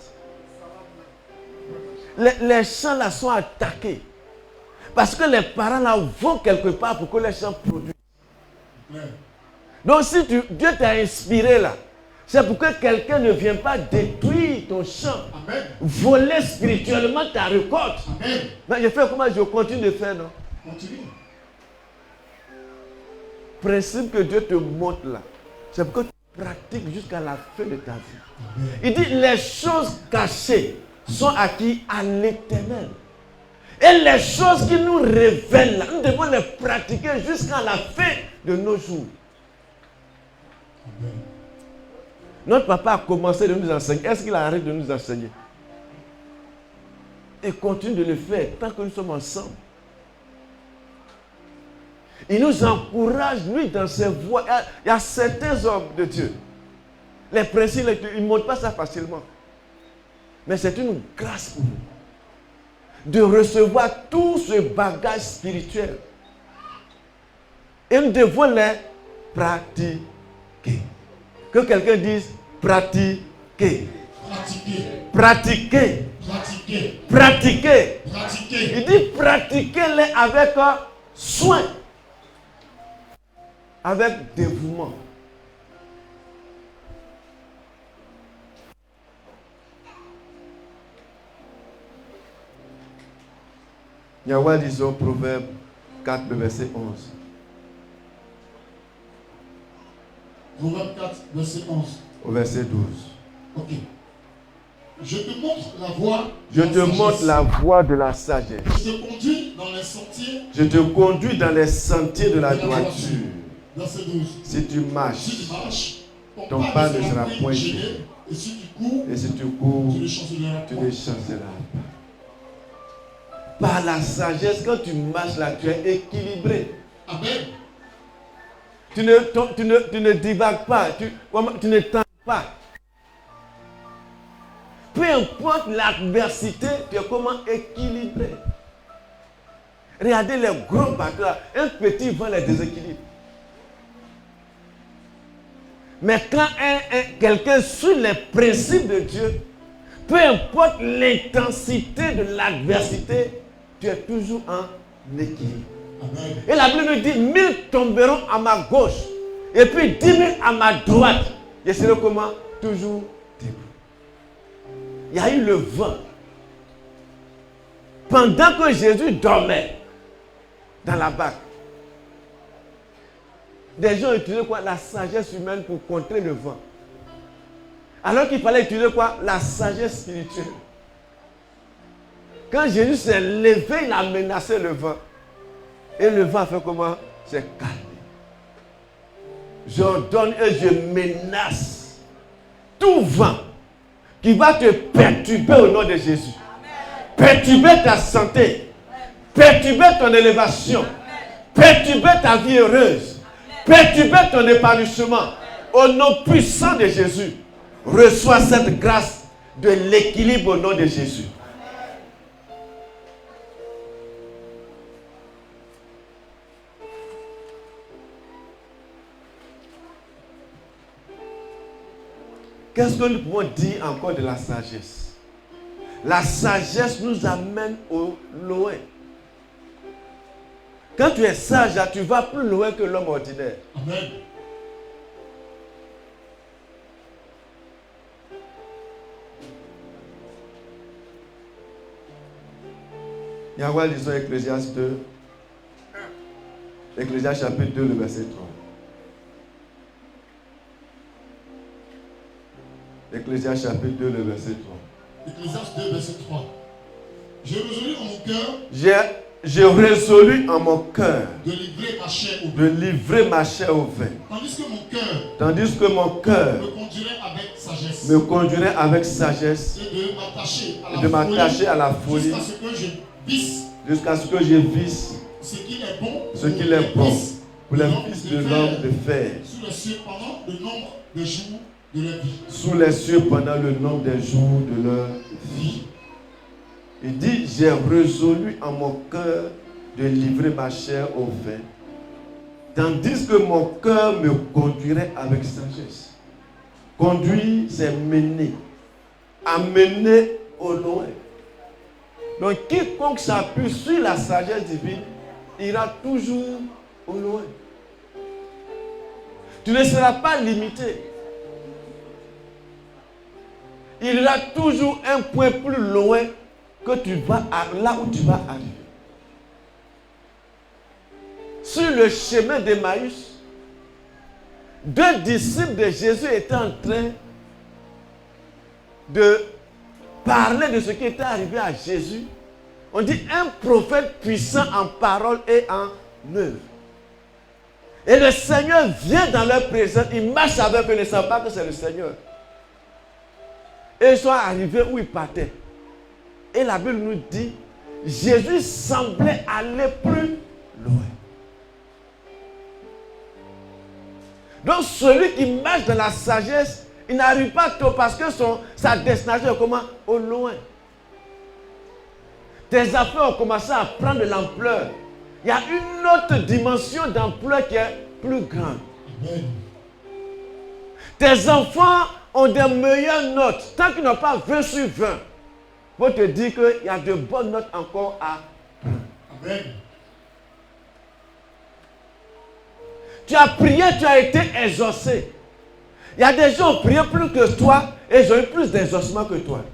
Les champs là sont attaqués. Parce que les parents là vont quelque part pour que les champs produisent. Donc si Dieu t'a inspiré là, c'est pour que quelqu'un ne vienne pas détruire ton champ. Amen. Voler spirituellement ta récolte. Amen. Mais je fais comment je continue de faire, non? Continue. Principe que Dieu te montre là, c'est pour que tu pratiques jusqu'à la fin de ta vie. Amen. Il dit les choses cachées sont acquises à l'Éternel. Et les choses qui nous révèlent là, nous devons les pratiquer jusqu'à la fin de nos jours. Amen. Notre papa a commencé de nous enseigner. Est-ce qu'il arrête de nous enseigner? Et continue de le faire tant que nous sommes ensemble. Il nous encourage, lui, dans ses voies. Il y a certains hommes de Dieu. Les principes, ils ne montrent pas ça facilement. Mais c'est une grâce pour nous de recevoir tout ce bagage spirituel. Et nous devons les pratiquer. Que quelqu'un dise pratiquer. Pratiquer. Pratiquer. Pratiquer. Pratiquer. Il dit pratiquez-les avec soin. Avec dévouement. Yahweh disons Proverbe 4, le verset 11. Proverbe 4, verset 11. Au verset 12. Ok. Je te montre la voie. Je te montre la voie de la sagesse. Je te conduis dans les sentiers. Je te conduis dans les sentiers de la droiture. Verset 12. Si tu marches, ton pas ne sera point gêné. Et si tu cours, tu ne chanceras pas. Par la sagesse, quand tu marches là, tu es équilibré. Amen. Tu ne divagues pas, tu ne tentes pas. Peu importe l'adversité, tu es comment équilibré. Regardez les gros bateaux là, un petit vent les déséquilibre. Mais quand quelqu'un suit les principes de Dieu, peu importe l'intensité de l'adversité, tu es toujours en équilibre. Amen. Et la Bible nous dit 1000 tomberont à ma gauche et puis 10 000 à ma droite. Je serai comment? Toujours debout. Il y a eu le vent. Pendant que Jésus dormait dans la barque, des gens utilisaient quoi? La sagesse humaine pour contrer le vent. Alors qu'il fallait utiliser quoi? La sagesse spirituelle. Quand Jésus s'est levé, il a menacé le vent. Et le vent a fait comment? C'est calmé. J'ordonne et je menace tout vent qui va te perturber au nom de Jésus. Perturber ta santé. Perturber ton élévation. Perturber ta vie heureuse. Perturber ton épanouissement. Au nom puissant de Jésus. Reçois cette grâce de l'équilibre au nom de Jésus. Qu'est-ce que nous pouvons dire encore de la sagesse? La sagesse nous amène au loin. Quand tu es sage, tu vas plus loin que l'homme ordinaire. Amen. Yahweh, lisons Ecclésiaste 2. Ecclésiaste chapitre 2, le verset 3. Ecclésiaste chapitre 2, le verset 3. Ecclésiaste 2, verset 3. J'ai résolu en mon cœur. J'ai résolu en mon cœur de livrer ma chair au vin. De livrer ma chair au vin. Tandis que mon cœur me conduirait avec sagesse. Me conduirait avec sagesse. Et de m'attacher à la folie. Jusqu'à ce que je visse ce qu'il est bon. Ce qu'il est bon pour les fils de l'homme de faire. Sous le ciel pendant le nombre de jours de leur vie. sous les cieux pendant le nombre des jours de leur vie. Il dit, j'ai résolu en mon cœur de livrer ma chair au vin, tandis que mon cœur me conduirait avec sagesse. Conduire, c'est mener. Amener au loin. Donc, quiconque s'appuie sur la sagesse divine ira toujours au loin. Tu ne seras pas limité. Il y aura toujours un point plus loin que tu vas là où tu vas arriver. Sur le chemin d'Emmaüs, 2 disciples de Jésus étaient en train de parler de ce qui était arrivé à Jésus. On dit un prophète puissant en parole et en œuvre. Et le Seigneur vient dans leur présence, il marche avec eux, ils ne savent pas que c'est le Seigneur. Et ils sont arrivés où ils partaient. Et la Bible nous dit, Jésus semblait aller plus loin. Donc celui qui marche dans la sagesse, il n'arrive pas tôt parce que sa destination est comment? Au loin. Tes affaires ont commencé à prendre de l'ampleur. Il y a une autre dimension d'ampleur qui est plus grande. Amen. Tes enfants ont des meilleures notes. Tant qu'ils n'ont pas 20 sur 20, pour te dire qu'il y a de bonnes notes encore à prendre. Amen. Tu as prié, tu as été exaucé. Il y a des gens qui ont prié plus que toi et ils ont eu plus d'exaucement que toi.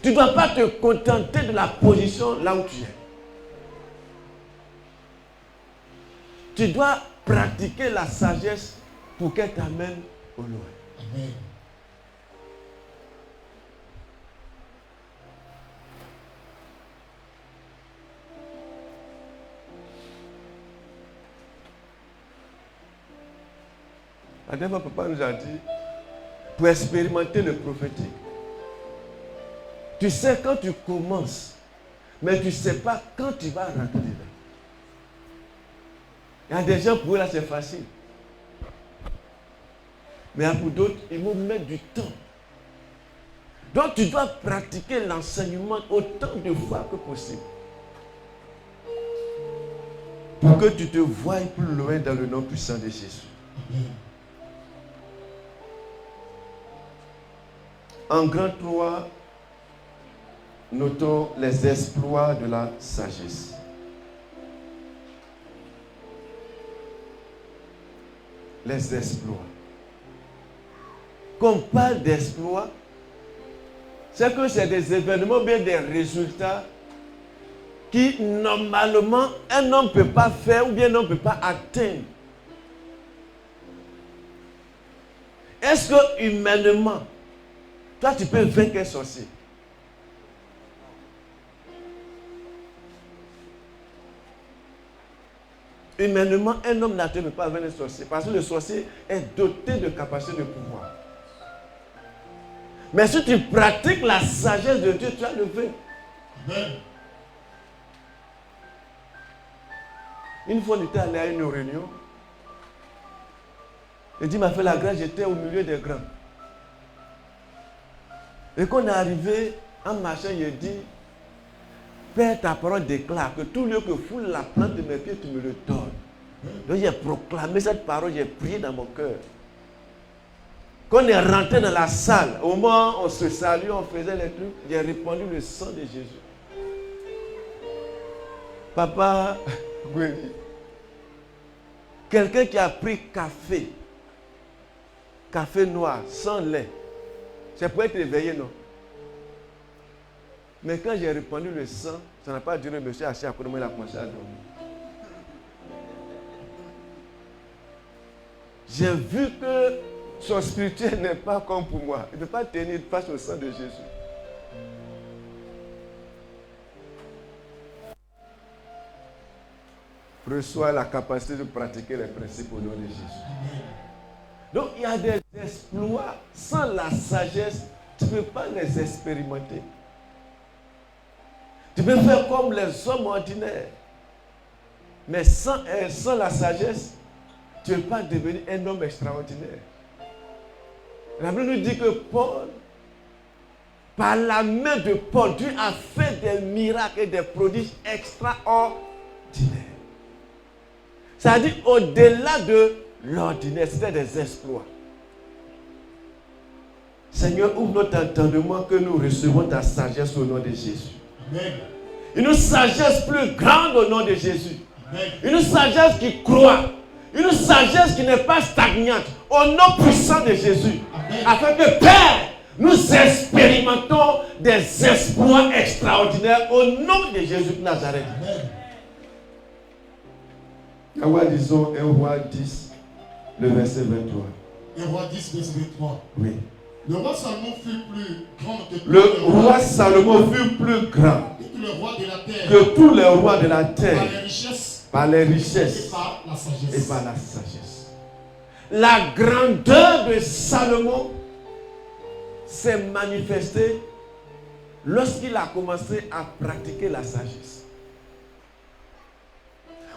Tu ne dois pas te contenter de la position là où tu es. Tu dois pratiquer la sagesse pour qu'elle t'amène au loin. Amen. La dernière fois, papa nous a dit, pour expérimenter le prophétique, tu sais quand tu commences, mais tu ne sais pas quand tu vas rentrer dedans. Il y a des gens pour eux là c'est facile. Mais pour d'autres, ils vont mettre du temps. Donc tu dois pratiquer l'enseignement autant de fois que possible. Pour que tu te voies plus loin dans le nom puissant de Jésus. En grand 3, notons les exploits de la sagesse. Les exploits. Quand on parle d'exploits, c'est que c'est des événements, bien des résultats qui, normalement, un homme ne peut pas faire ou bien un homme ne peut pas atteindre. Est-ce que, humainement, toi, tu peux vaincre un sorcier? Humainement, un homme naturel ne peut pas vaincre un sorcier parce que le sorcier est doté de capacités de pouvoir. Mais si tu pratiques la sagesse de Dieu, tu as le vaincre. Amen. Une fois, on était allé à une réunion. Et Dieu m'a fait la grâce, j'étais au milieu des grands. Et quand on est arrivé, en marchant, il dit, Père, ta parole déclare que tout lieu que foule la plante de mes pieds, tu me le donnes. Donc j'ai proclamé cette parole, j'ai prié dans mon cœur. Quand on est rentré dans la salle, au moment où on se saluait, on faisait les trucs, j'ai répandu le sang de Jésus. Papa, oui. Quelqu'un qui a pris café noir, sans lait, c'est pour être éveillé, non? Mais quand j'ai répandu le sang, ça n'a pas duré, monsieur assis à côté de moi, il a commencé à dormir. J'ai vu que son spirituel n'est pas comme pour moi. Il ne peut pas tenir face au sang de Jésus. Reçois la capacité de pratiquer les principes au nom de Jésus. Donc il y a des exploits sans la sagesse, tu ne peux pas les expérimenter. Tu peux faire comme les hommes ordinaires. Mais sans la sagesse, tu ne peux pas devenir un homme extraordinaire. La Bible nous dit que Paul, par la main de Paul, Dieu a fait des miracles et des prodiges extraordinaires. C'est-à-dire au-delà de l'ordinaire, c'était des exploits. Seigneur, ouvre notre entendement que nous recevons ta sagesse au nom de Jésus. Amen. Une sagesse plus grande au nom de Jésus. Amen. Une sagesse qui croit. Une sagesse qui n'est pas stagnante. Au nom puissant de Jésus. Amen. Afin que, Père, nous expérimentons des exploits extraordinaires au nom de Jésus de Nazareth. Amen. Disons 1 Roi 10, le verset 23. 1 Roi 10, verset 23. Oui. Le roi Salomon fut plus grand que tous Le roi Salomon fut plus grand que tous les rois de la terre, que tous les rois de la terre par les richesses richesses et par la sagesse. et par la sagesse. La grandeur de Salomon s'est manifestée lorsqu'il a commencé à pratiquer la sagesse.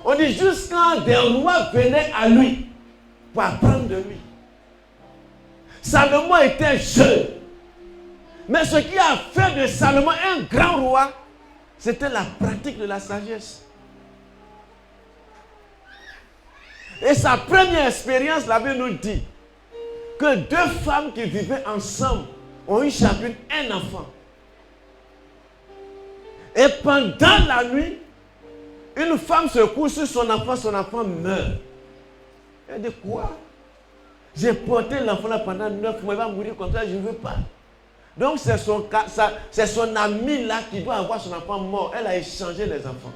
On dit juste quand des rois venaient à lui pour apprendre de lui. Salomon était jeune. Mais ce qui a fait de Salomon un grand roi, c'était la pratique de la sagesse. Et sa première expérience, la Bible nous dit que deux femmes qui vivaient ensemble ont eu chacune un enfant. Et pendant la nuit, une femme se couche sur son enfant meurt. Elle dit quoi? J'ai porté l'enfant là pendant 9 mois, il va mourir comme ça, je ne veux pas. Donc c'est son ami là qui doit avoir son enfant mort. Elle a échangé les enfants.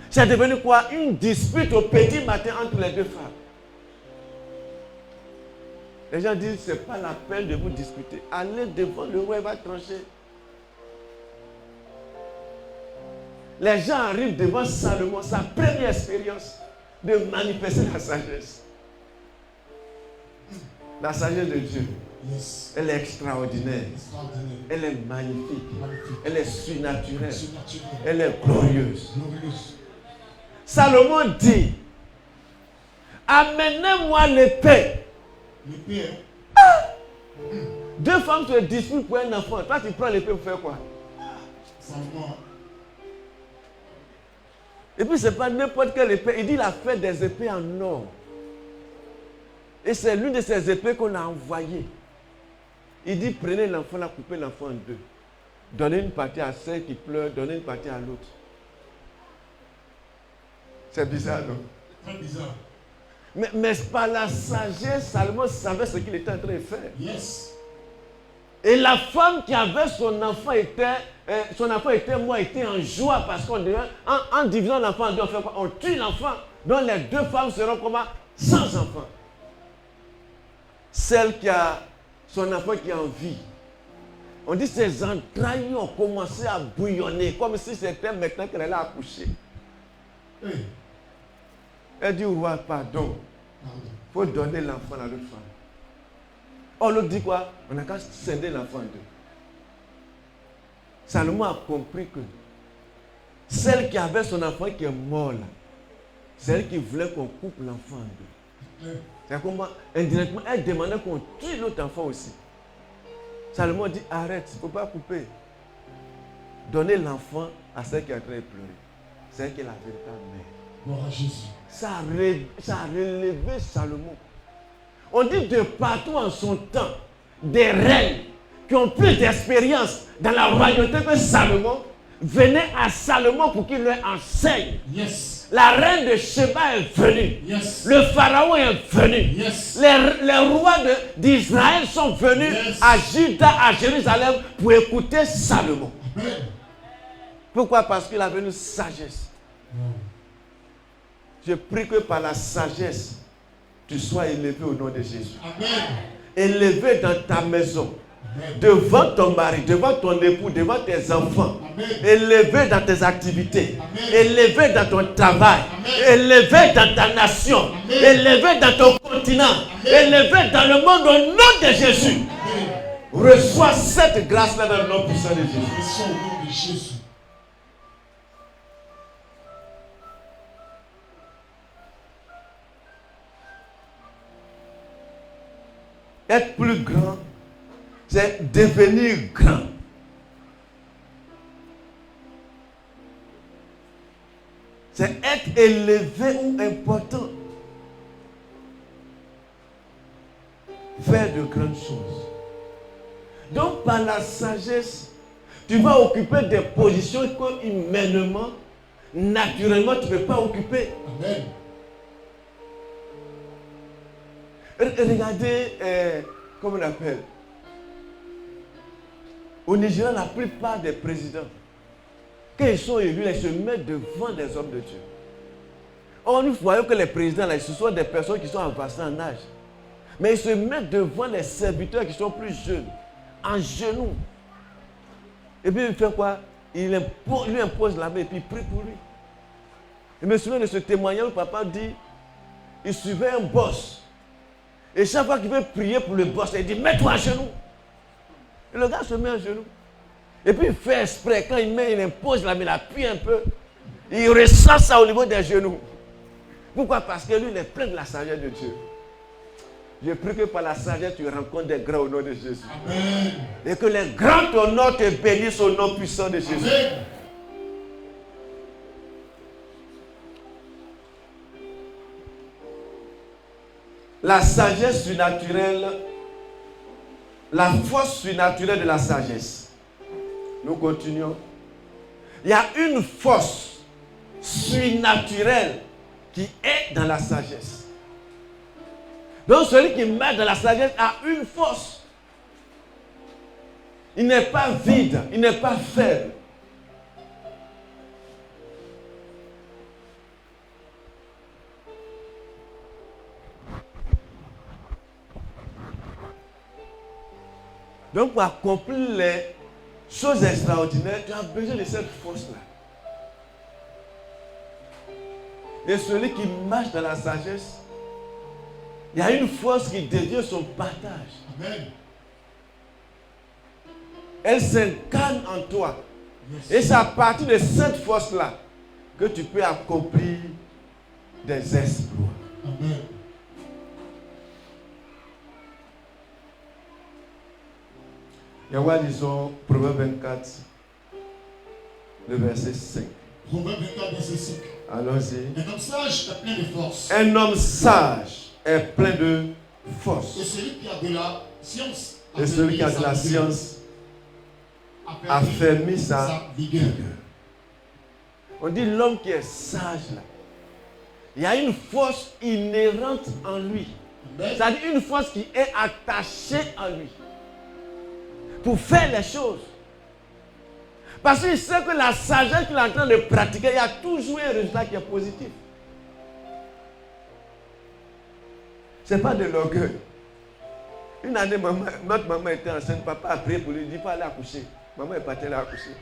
C'est devenu quoi? Une dispute au petit matin entre les deux femmes. Les gens disent, ce n'est pas la peine de vous discuter. Allez devant le roi, il va trancher. Les gens arrivent devant Salomon, sa première expérience de manifester la sagesse. La sagesse de Dieu, Yes. elle est extraordinaire. Extraordinaire. Elle est magnifique. Magnifique. Elle est surnaturelle. Surnaturel. Elle est glorieuse. Glorieuse. Salomon dit, amenez-moi l'épée. L'épée. Deux femmes se disputent pour un enfant. Toi, tu prends l'épée pour faire quoi? Salomon. Et puis, ce n'est pas n'importe quelle épée. Il dit, il a fait des épées en or. Et c'est l'une de ces épées qu'on a envoyées. Il dit, prenez l'enfant là, coupez l'enfant en deux. Donnez une partie à celle qui pleure, donnez une partie à l'autre. C'est bizarre, non? Très bizarre. Mais par la sagesse, Salomon savait ce qu'il était en train de faire. Yes. Et la femme qui avait son enfant était mort, était en joie parce qu'en divisant l'enfant en deux, on fait quoi? On tue l'enfant. Donc les deux femmes seront comment? Sans enfant. Celle qui a son enfant qui est en vie. On dit ses entrailles ont commencé à bouillonner, comme si c'était maintenant qu'elle allait accoucher. Hey. Elle dit au roi, pardon, il faut donner l'enfant à l'autre femme. On l'autre dit quoi? On n'a qu'à scinder l'enfant en deux. Salomon a compris que celle qui avait son enfant qui est mort là, c'est elle qui voulait qu'on coupe l'enfant en deux. C'est comment indirectement elle demandait qu'on tue l'autre enfant aussi. Salomon dit arrête, il ne faut pas couper. Donnez l'enfant à celle qui est en train de pleurer. C'est elle qui est la véritable mère. Gloire à Jésus. Ça a relevé Salomon. On dit de partout en son temps, des reines qui ont plus d'expérience dans la royauté que Salomon venaient à Salomon pour qu'il leur enseigne. Yes. La reine de Sheba est venue. Yes. Le pharaon est venu. Yes. Les rois d'Israël sont venus Yes. à Juda, à Jérusalem pour écouter Salomon. Amen. Pourquoi? Parce qu'il avait une sagesse. Je prie que par la sagesse, tu sois élevé au nom de Jésus. Amen. Élevé dans ta maison, devant ton mari, devant ton époux, devant tes enfants. Amen. Élevé dans tes activités. Amen. Élevé dans ton travail. Amen. Élevé dans ta nation. Amen. Élevé dans ton continent. Amen. Élevé dans le monde au nom de Jésus. Amen. Reçois cette grâce-là dans le nom puissant de Jésus. Bénissons au nom de Jésus. Être plus grand, c'est devenir grand. C'est être élevé ou important. Faire de grandes choses. Donc, par la sagesse, tu vas occuper des positions que humainement, naturellement, tu ne peux pas occuper. Amen. Regardez, comment on appelle. Au Nigeria, la plupart des présidents, quand ils sont élus, ils se mettent devant des hommes de Dieu. Or, nous voyons que les présidents, là, ce sont des personnes qui sont avancées en âge. Mais ils se mettent devant les serviteurs qui sont plus jeunes, en genoux. Et puis il fait quoi? Il lui impose la main et puis il prie pour lui. Je me souviens de ce témoignage où papa dit, il suivait un boss. Et chaque fois qu'il veut prier pour le boss, il dit, mets-toi à genoux. Et le gars se met à genoux. Et puis il fait exprès, quand il impose la main, il appuie un peu. Il ressent ça au niveau des genoux. Pourquoi? Parce que lui, il est plein de la sagesse de Dieu. Je prie que par la sagesse, tu rencontres des grands au nom de Jésus. Amen. Et que les grands honneurs te bénissent au nom puissant de Jésus. Amen. La sagesse surnaturelle, la force surnaturelle de la sagesse. Nous continuons. Il y a une force surnaturelle qui est dans la sagesse. Donc celui qui marche dans la sagesse a une force. Il n'est pas vide, il n'est pas faible. Donc pour accomplir les choses extraordinaires, tu as besoin de cette force-là. Et celui qui marche dans la sagesse, il y a une force qui devient son partage. Amen. Elle s'incarne en toi. Yes. Et c'est à partir de cette force-là que tu peux accomplir des exploits. Amen. Yahweh, disons, Proverbe 24, le verset 5. Proverbe 24, verset 5. Allons-y. Un homme sage est plein de force. Un homme sage est plein de force. Et celui qui a de la science affermit sa vigueur. On dit l'homme qui est sage là. Il y a une force inhérente en lui. C'est-à-dire une force qui est attachée à lui. Pour faire les choses. Parce qu'il sait que la sagesse qu'il est en train de pratiquer, il y a toujours un résultat qui est positif. Ce n'est pas de l'orgueil. Une année, notre maman était enceinte, papa a prié pour lui, il dit, il faut aller accoucher. Maman est partie là accoucher.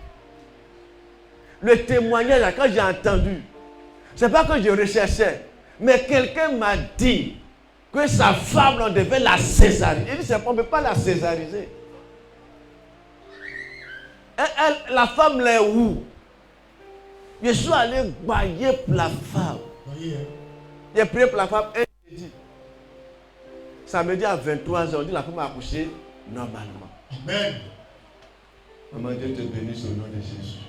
Le témoignage, quand j'ai entendu, ce n'est pas que je recherchais, mais quelqu'un m'a dit que sa femme, on devait la césariser. Il dit, on ne peut pas la césariser. La femme là où? Je suis allé bailler pour la femme. J'ai prié pour la femme un jeudi. Samedi à 23h, on dit la femme a accouché normalement. Amen. Maman, Dieu te bénisse au nom de Jésus.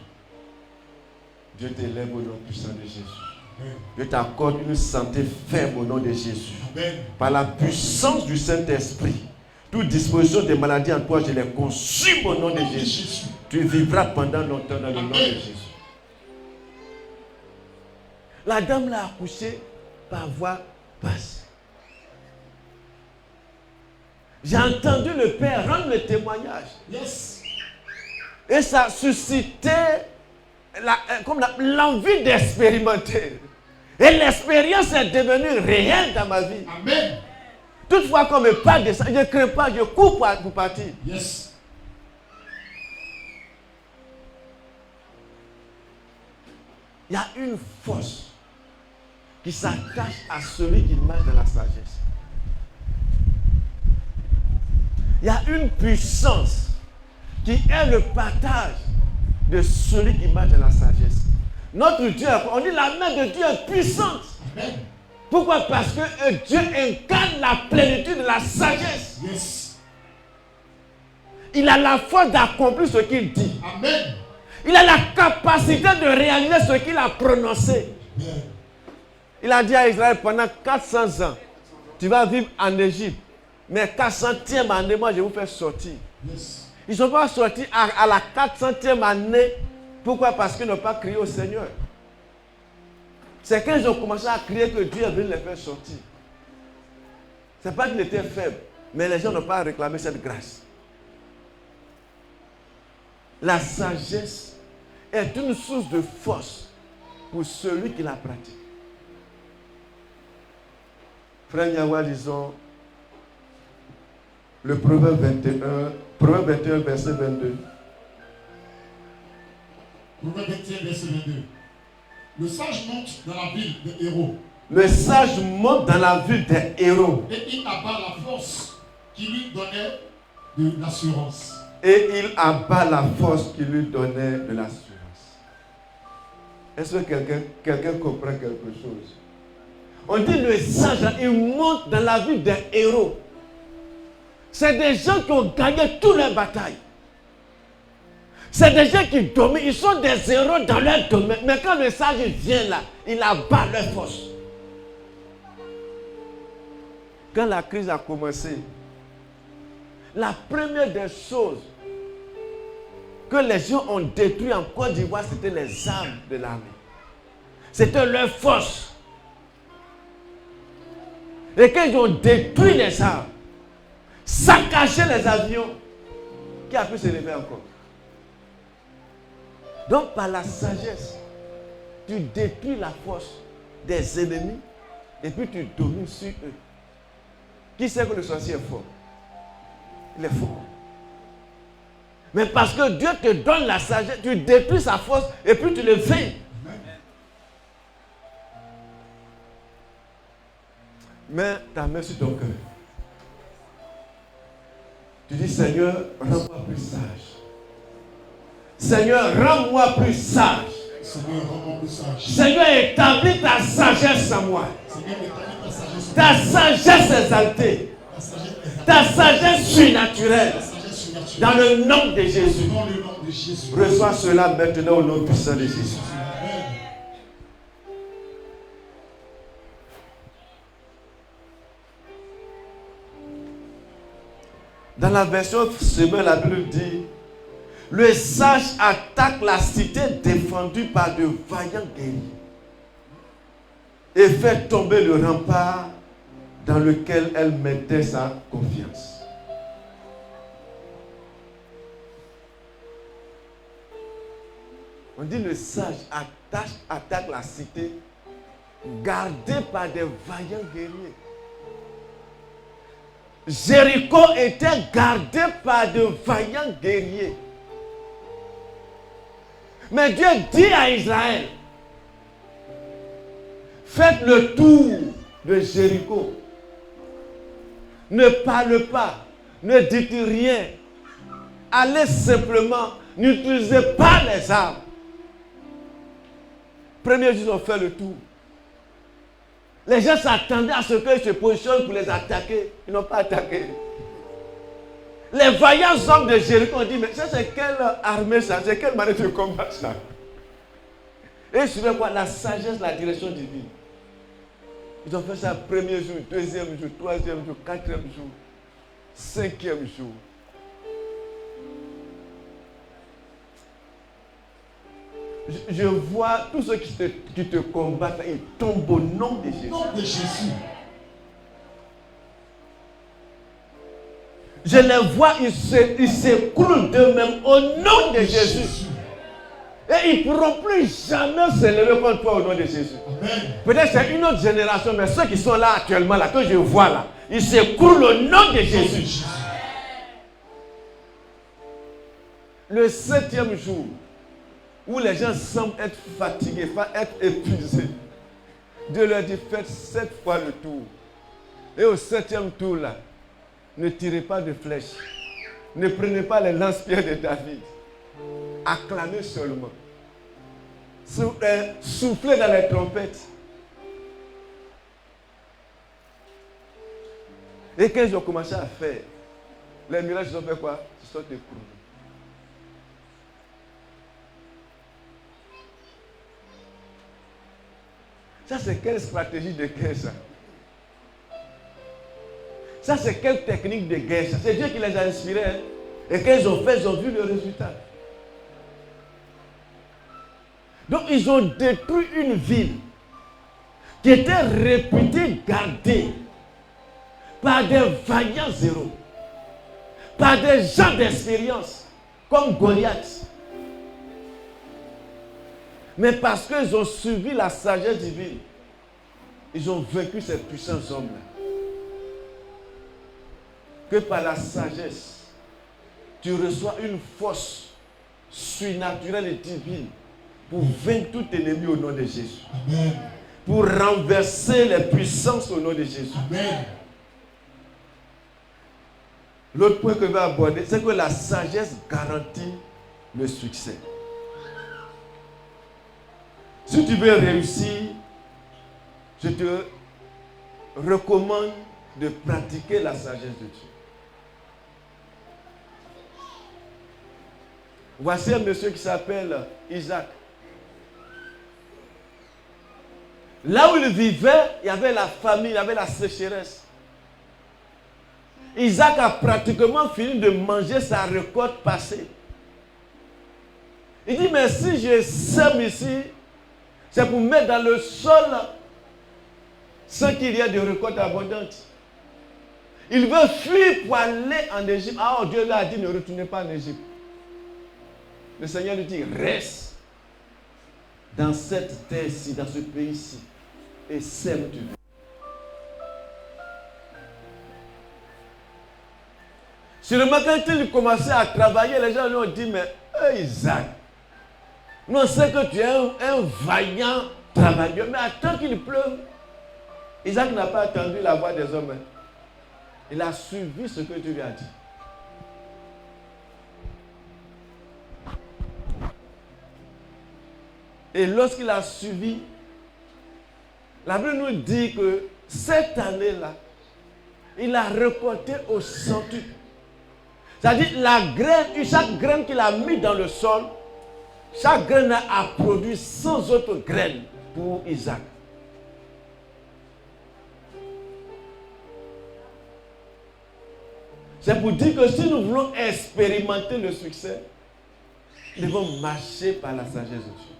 Dieu t'élève au nom puissant de Jésus. Amen. Dieu t'accorde une santé ferme au nom de Jésus. Amen. Par la puissance du Saint-Esprit, toute disposition des maladies en toi, je les consume au nom de Jésus. Tu vivras pendant longtemps dans le nom de Jésus. La dame l'a accouché par voie basse. J'ai entendu le Père rendre le témoignage. Yes. Et ça suscitait l'envie d'expérimenter. Et l'expérience est devenue réelle dans ma vie. Amen. Toutefois, qu'on me parle de ça, je ne crains pas, je cours pour partir. Yes. Il y a une force qui s'attache à celui qui marche dans la sagesse. Il y a une puissance qui est le partage de celui qui marche dans la sagesse. Notre Dieu, on dit la main de Dieu est puissante. Amen. Pourquoi? Parce que Dieu incarne la plénitude de la sagesse. Yes. Il a la force d'accomplir ce qu'il dit. Amen. Il a la capacité de réaliser ce qu'il a prononcé. Amen. Il a dit à Israël, pendant 400 ans, tu vas vivre en Égypte. Mais 400e année, moi je vais vous faire sortir. Yes. Ils ne sont pas sortis à la 400e année. Pourquoi? Parce qu'ils n'ont pas crié au Seigneur. C'est quand ils ont commencé à crier que Dieu est venu les faire sortir. Ce n'est pas qu'ils étaient faibles, mais les gens n'ont pas réclamé cette grâce. La sagesse est une source de force pour celui qui la pratique. Frère Yawa, lisons le Proverbe 21, verset 22. Proverbe 21, verset 22. Le sage monte dans la ville des héros. Le sage monte dans la ville des héros. Et il abat la force qui lui donnait de l'assurance. Et il abat la force qui lui donnait de l'assurance. Est-ce que quelqu'un comprend quelque chose? On dit le sage, il monte dans la ville des héros. C'est des gens qui ont gagné toutes les batailles. C'est des gens qui dominent, ils sont des héros dans leur domaine. Mais quand le sage vient là, il abat leur force. Quand la crise a commencé, la première des choses que les gens ont détruit en Côte d'Ivoire, c'était les armes de l'armée. C'était leur force. Et quand ils ont détruit les armes, saccagé les avions, qui a pu se lever encore? Donc par la sagesse, tu détruis la force des ennemis et puis tu domines sur eux. Qui sait que le sorcier est fort? Il est fort. Mais parce que Dieu te donne la sagesse, tu détruis sa force et puis tu le fais. Mets ta main sur ton cœur. Tu dis, Seigneur, rends-moi plus sage. Seigneur, rends-moi plus sage. Seigneur, rends-moi plus sage. Seigneur, établis ta sagesse en moi. Seigneur, établis ta sagesse en moi. Ta sagesse exaltée. Ta sagesse surnaturelle. Dans le nom de Jésus. Dans le nom de Jésus. Reçois cela maintenant au nom puissant de Jésus. Amen. Dans la version Semeur, la Bible dit, le sage attaque la cité défendue par de vaillants guerriers et fait tomber le rempart dans lequel elle mettait sa confiance. On dit le sage attaque la cité gardée par des vaillants guerriers. Jéricho était gardé par de vaillants guerriers. Mais Dieu dit à Israël, faites le tour de Jéricho. Ne parlez pas, ne dites rien. Allez simplement, n'utilisez pas les armes. Premier jour, ils ont fait le tour. Les gens s'attendaient à ce qu'ils se positionnent pour les attaquer. Ils n'ont pas attaqué. Les vaillants hommes de Jéricho ont dit, mais ça c'est quelle armée ça? C'est quelle manière de combat ça? Et ils suivaient quoi? La sagesse, la direction divine. Ils ont fait ça premier jour, deuxième jour, troisième jour, quatrième jour, cinquième jour. Je vois tous ceux qui te combattent, ils tombent au nom de Jésus. Au nom de Jésus. Je les vois, ils s'écroulent d'eux-mêmes au nom de Jésus. Et ils ne pourront plus jamais se lever contre toi au nom de Jésus. Amen. Peut-être c'est une autre génération, mais ceux qui sont là actuellement, là, que je vois là, ils s'écroulent au nom de Jésus. Le 7e jour, où les gens semblent être fatigués, être épuisés, Dieu leur dit, faites 7 fois le tour. Et au 7e tour là, ne tirez pas de flèches. Ne prenez pas les lance-pierres de David. Acclamez seulement. Soufflez dans les trompettes. Et quand ils ont commencé à faire, les miracles, ils ont fait quoi? Ils sont écroulés. Ça, c'est quelle stratégie de guerre, ça? Ça, c'est quelle technique de guerre, ça? C'est Dieu qui les a inspirés. Hein? Et quand ils ont fait, ils ont vu le résultat. Donc, ils ont détruit une ville qui était réputée gardée par des vaillants héros, par des gens d'expérience, comme Goliath. Mais parce qu'ils ont suivi la sagesse divine, ils ont vaincu ces puissants hommes-là. Que par la sagesse, tu reçois une force surnaturelle et divine pour vaincre tout ennemi au nom de Jésus. Amen. Pour renverser les puissances au nom de Jésus. Amen. L'autre point que je vais aborder, c'est que la sagesse garantit le succès. Si tu veux réussir, je te recommande de pratiquer la sagesse de Dieu. Voici un monsieur qui s'appelle Isaac. Là où il vivait, il y avait la famine, il y avait la sécheresse. Isaac a pratiquement fini de manger sa récolte passée. Il dit, mais si je sème ici, c'est pour mettre dans le sol sans qu'il y ait de récolte abondante. Il veut fuir pour aller en Égypte. Ah, Dieu lui a dit, ne retournez pas en Égypte. Le Seigneur lui dit, reste dans cette terre-ci, dans ce pays-ci, et sème du vin. Sur le matin, quand il commençait à travailler, les gens lui ont dit, mais Isaac, nous on sait que tu es un vaillant travailleur, mais attends qu'il pleuve. Isaac n'a pas attendu la voix des hommes. Il a suivi ce que Dieu lui a dit. Et lorsqu'il a suivi, la Bible nous dit que cette année-là, il a récolté au centuple. C'est-à-dire la graine, chaque graine qu'il a mis dans le sol, chaque graine a produit 100 autres graines pour Isaac. C'est pour dire que si nous voulons expérimenter le succès, nous devons marcher par la sagesse de Dieu.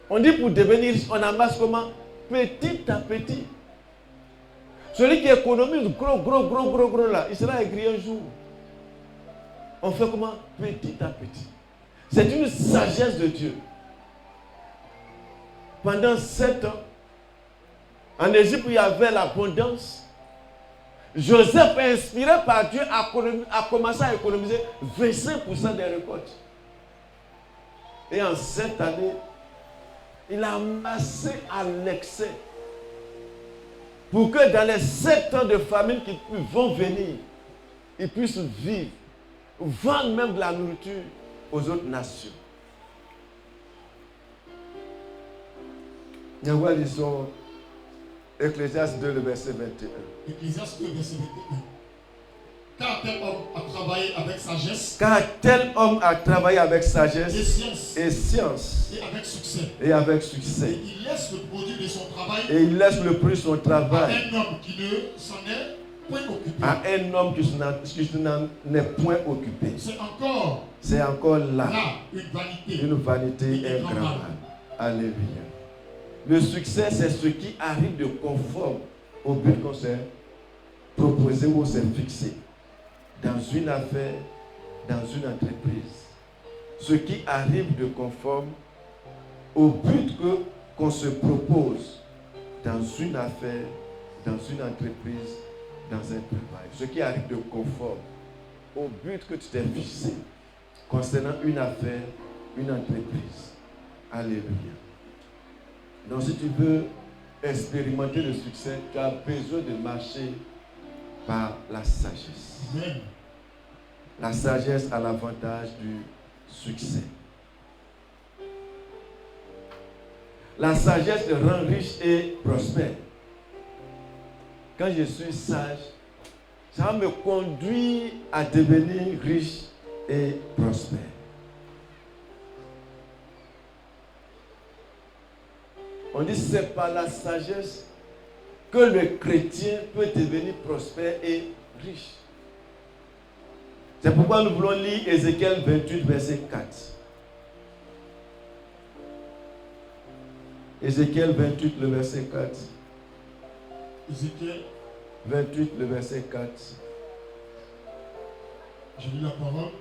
On dit pour devenir riche, on amasse comment? Petit à petit. Celui qui économise gros là, il sera aigri un jour. On fait comment? Petit à petit. C'est une sagesse de Dieu. Pendant 7 ans, en Égypte, il y avait l'abondance. Joseph, inspiré par Dieu, a commencé à économiser 25% des récoltes. Et en 7 années, il a amassé à l'excès. Pour que dans les 7 ans de famine qui vont venir, ils puissent vivre, vendre même de la nourriture aux autres nations. Nous voyons, lisons Ecclésiaste 2, le verset 21. Ecclésiaste 2, verset 21. Car tel homme a travaillé avec sagesse. Car tel homme a travaillé avec sagesse Et science. et avec succès. Et avec succès. Et il laisse le produit de son travail. Et il laisse le produit de son travail. À un homme qui ne s'en est point occupé. À un homme qui n'en est point occupé. C'est encore là une vanité et un grand mal. Alléluia. Le succès, c'est ce qui arrive de conforme au but qu'on s'est proposé ou s'est fixé. Dans une affaire, dans une entreprise. Ce qui arrive de conforme au but qu'on se propose dans une affaire, dans une entreprise, dans un travail. Ce qui arrive de conforme au but que tu t'es fixé concernant une affaire, une entreprise. Alléluia. Donc si tu veux expérimenter le succès, tu as besoin de marcher par la sagesse. Amen. La sagesse a l'avantage du succès. La sagesse te rend riche et prospère. quand je suis sage, ça va me conduire à devenir riche et prospère. On dit que c'est par la sagesse que le chrétien peut devenir prospère et riche. C'est pourquoi nous voulons lire Ézéchiel 28, verset 4. Ézéchiel 28, le verset 4. Ézéchiel 28, le verset 4. Je lis la parole.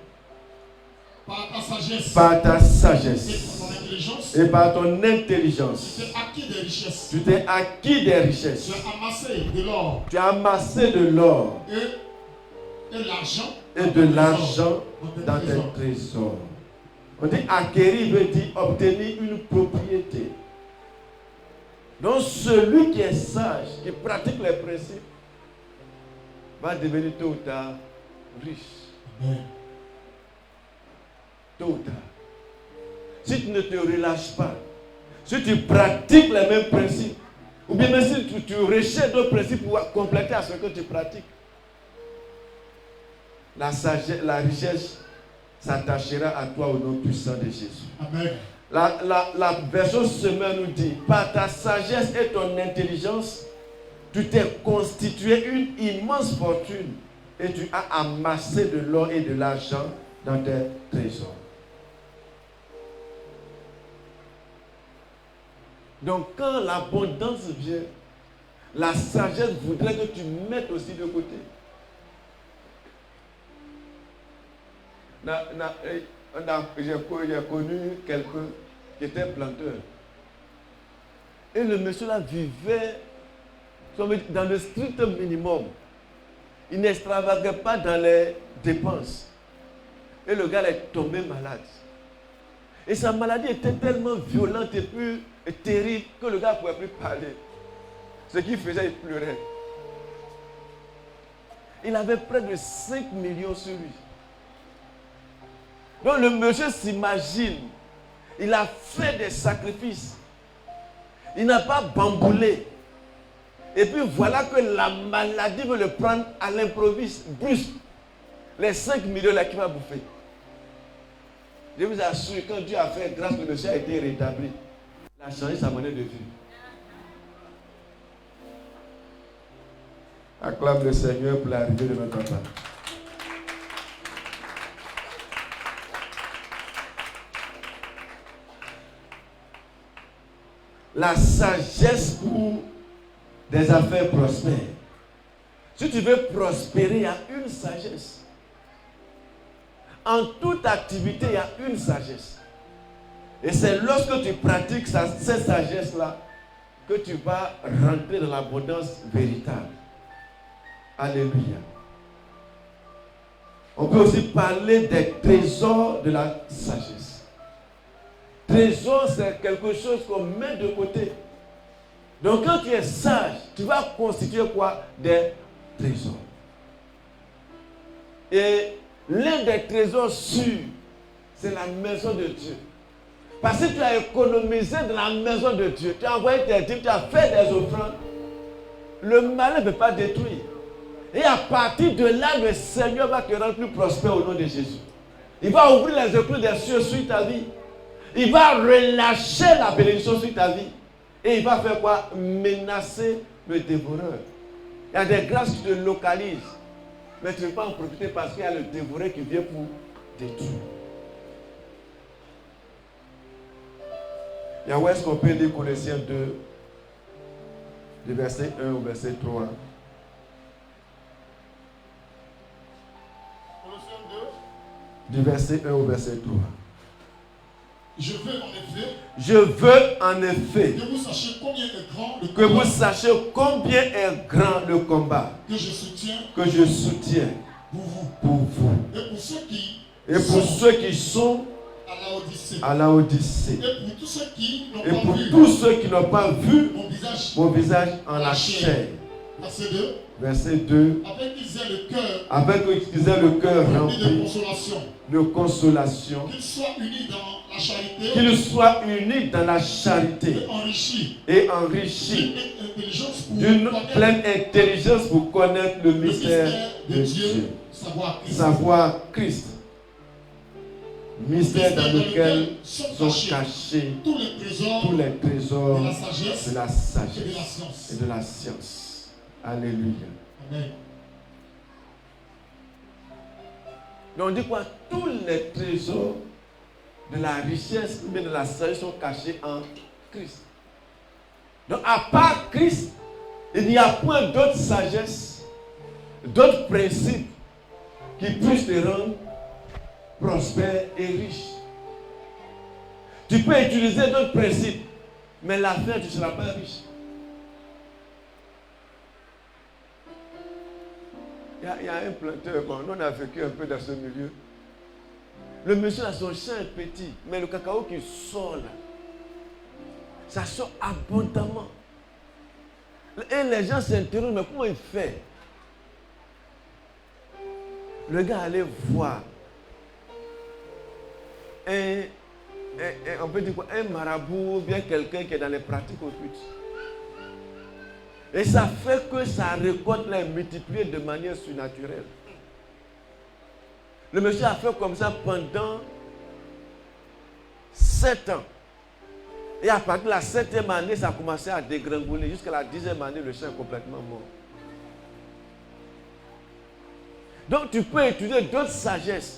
Par ta sagesse. Par ta sagesse. Et par ton intelligence. Et par ton intelligence. Tu t'es acquis des richesses. Tu t'es acquis des richesses. Tu as amassé de l'or. Tu as amassé de l'or. Et l'argent. Et de l'argent dans tes trésors. On dit acquérir veut dire obtenir une propriété. Donc celui qui est sage, qui pratique les principes, va devenir tôt ou tard riche. Amen. Tôt ou tard. Si tu ne te relâches pas, si tu pratiques les mêmes principes, ou bien même si tu recherches d'autres principes pour compléter à ce que tu pratiques, la sagesse, la richesse s'attachera à toi au nom puissant de Jésus. Amen. La version semaine nous dit, par ta sagesse et ton intelligence, tu t'es constitué une immense fortune et tu as amassé de l'or et de l'argent dans tes trésors. Donc quand l'abondance vient, la sagesse voudrait que tu mettes aussi de côté. J'ai connu quelqu'un qui était planteur. Et le monsieur là vivait dans le strict minimum. Il n'extravaguait pas dans les dépenses. Et le gars est tombé malade. Et sa maladie était tellement violente et plus terrible que le gars ne pouvait plus parler. Ce qu'il faisait, il pleurait. Il avait près de 5 millions sur lui. Donc le monsieur s'imagine, il a fait des sacrifices. Il n'a pas bamboulé. Et puis voilà que la maladie veut le prendre à l'improviste, brusque. Les 5 millions là qu'il va bouffer. Je vous assure, quand Dieu a fait grâce, le monsieur a été rétabli. Il a changé sa manière de vivre. Acclame le Seigneur pour l'arrivée de notre papa. La sagesse pour des affaires prospères. Si tu veux prospérer, il y a une sagesse. En toute activité, il y a une sagesse. Et c'est lorsque tu pratiques cette sagesse-là que tu vas rentrer dans l'abondance véritable. Alléluia. On peut aussi parler des trésors de la sagesse. Trésor, c'est quelque chose qu'on met de côté. Donc quand tu es sage, tu vas constituer quoi? Des trésors. Et l'un des trésors sûrs, c'est la maison de Dieu. Parce que tu as économisé dans la maison de Dieu, tu as envoyé tes dîmes, tu as fait des offrandes, le malin ne peut pas détruire. Et à partir de là, le Seigneur va te rendre plus prospère au nom de Jésus. Il va ouvrir les écluses des cieux sur ta vie. Il va relâcher la bénédiction sur ta vie. Et il va faire quoi? Menacer le dévoreur. Il y a des grâces qui te localisent. Mais tu ne peux pas en profiter parce qu'il y a le dévoreur qui vient pour détruire. Il y a où est-ce qu'on peut lire Colossiens 2, du verset 1 au verset 3. Colossiens 2. Du verset 1 au verset 3. Je veux en effet que vous sachiez combien est grand le combat. Que vous sachiez combien est grand le combat Que je soutiens pour vous. Et pour ceux qui sont à la Odyssée. Et pour tous ceux qui n'ont pas vu mon visage en la chair. Verset 2. Verset 2. Afin qu'ils aient le cœur rempli de consolation. Qu'ils soient unis dans la charité. Qu'ils soient unis dans la charité. Et enrichis. D'une pleine intelligence pour connaître le mystère de Dieu. Savoir Christ. Mystère dans lequel sont cachés tous les trésors de la sagesse et de la science. Alléluia. Amen. Donc on dit quoi? Tous les trésors de la richesse ou de la sagesse sont cachés en Christ. Donc à part Christ, il n'y a point d'autre sagesse, d'autres principes qui puissent te rendre prospère et riche. Tu peux utiliser d'autres principes, mais la fin, tu ne seras pas riche. Il y a un planteur, bon, nous on a vécu un peu dans ce milieu. Le monsieur a son champ est petit, mais le cacao qui sort là, ça sort abondamment. Et les gens s'interrogent, mais comment il fait? Le gars allait voir on peut dire quoi, un marabout ou bien quelqu'un qui est dans les pratiques occultes. Et ça fait que sa récolte est multipliée de manière surnaturelle. Le monsieur a fait comme ça pendant 7 ans. Et à partir de la 7e année, ça a commencé à dégringoler. Jusqu'à la 10e année, le champ est complètement mort. Donc tu peux étudier d'autres sagesses.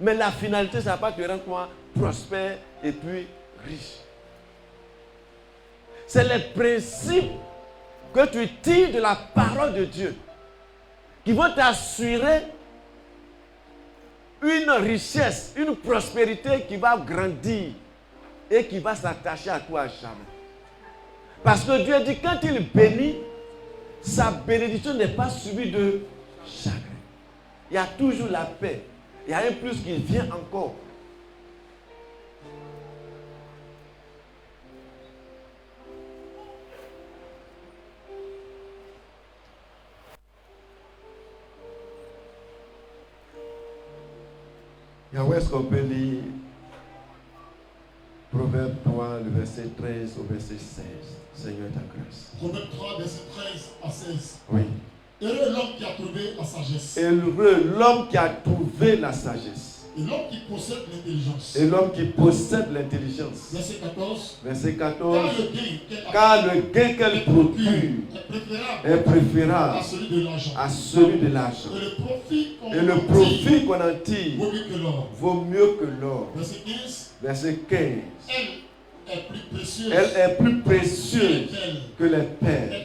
Mais la finalité, ça ne va pas te rendre quoi? Prospère et puis riche. C'est les principes que tu tires de la parole de Dieu qui vont t'assurer une richesse, une prospérité qui va grandir et qui va s'attacher à toi à jamais. Parce que Dieu dit quand il bénit, sa bénédiction n'est pas suivie de chagrin. Il y a toujours la paix. Il y a un plus qui vient encore. Et où est-ce qu'on peut lire Proverbe 3, le verset 13 au verset 16. Seigneur, ta grâce. Proverbe 3, verset 13 à 16. Oui. Heureux l'homme qui a trouvé la sagesse. Heureux l'homme qui a trouvé la sagesse. Et l'homme qui possède l'intelligence. Et l'homme qui possède l'intelligence. Verset 14. Verset 14. Car le gain qu'elle procure est préférable à celui de l'argent. Et le profit qu'on en tire vaut mieux que l'or. Verset 15. Verset 15. Elle est plus précieuse que les perles.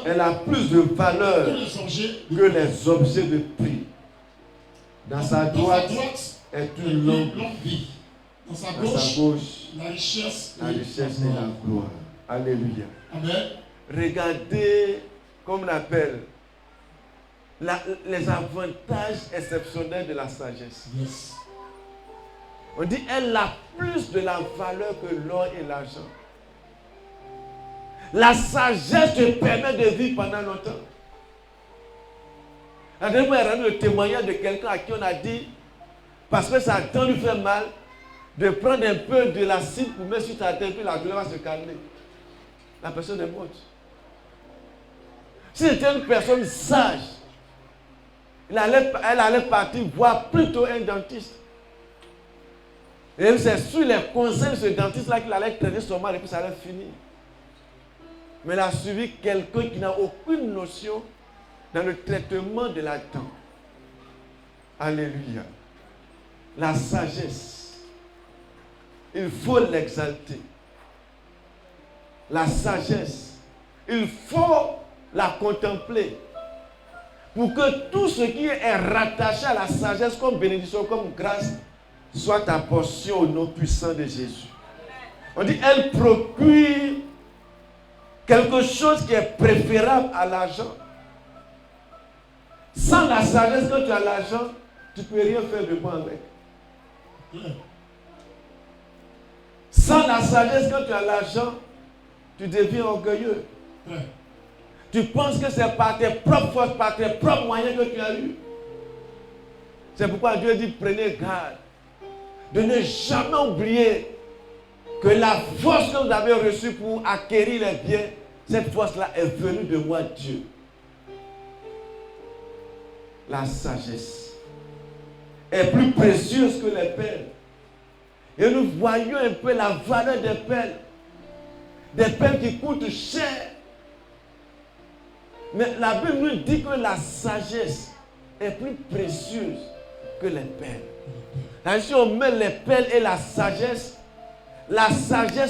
Elle a plus de valeur que les objets de prix. Dans sa droite est une longue vie. Dans sa gauche, la richesse et la gloire. Alléluia. Amen. Regardez, comme on appelle, les avantages exceptionnels de la sagesse. Yes. On dit elle a plus de la valeur que l'or et l'argent. La sagesse te permet de vivre pendant longtemps. La dernière fois, il a rendu le témoignage de quelqu'un à qui on a dit, parce que sa dent lui fait mal, de prendre un peu de l'acide pour mettre sur ta tête, puis la douleur va se calmer. La personne est morte. Si c'était une personne sage, elle allait partir voir plutôt un dentiste. Et c'est sur les conseils de ce dentiste-là qu'il allait traiter son mal et puis ça allait finir. Mais elle a suivi quelqu'un qui n'a aucune notion dans le traitement de la dent. Alléluia. La sagesse, il faut l'exalter. La sagesse, il faut la contempler. Pour que tout ce qui est rattaché à la sagesse comme bénédiction, comme grâce, soit ta portion au nom puissant de Jésus. On dit, elle procure quelque chose qui est préférable à l'argent. Sans la sagesse, quand tu as l'argent, tu ne peux rien faire de bon avec. Sans la sagesse, quand tu as l'argent, tu deviens orgueilleux. Tu penses que c'est par tes propres forces, par tes propres moyens que tu as eu. C'est pourquoi Dieu dit, prenez garde de ne jamais oublier que la force que vous avez reçue pour acquérir les biens, cette force-là est venue de moi, Dieu. La sagesse est plus précieuse que les perles. Et nous voyons un peu la valeur des perles. Des perles qui coûtent cher. Mais la Bible nous dit que la sagesse est plus précieuse que les perles. Et si on met les perles et la sagesse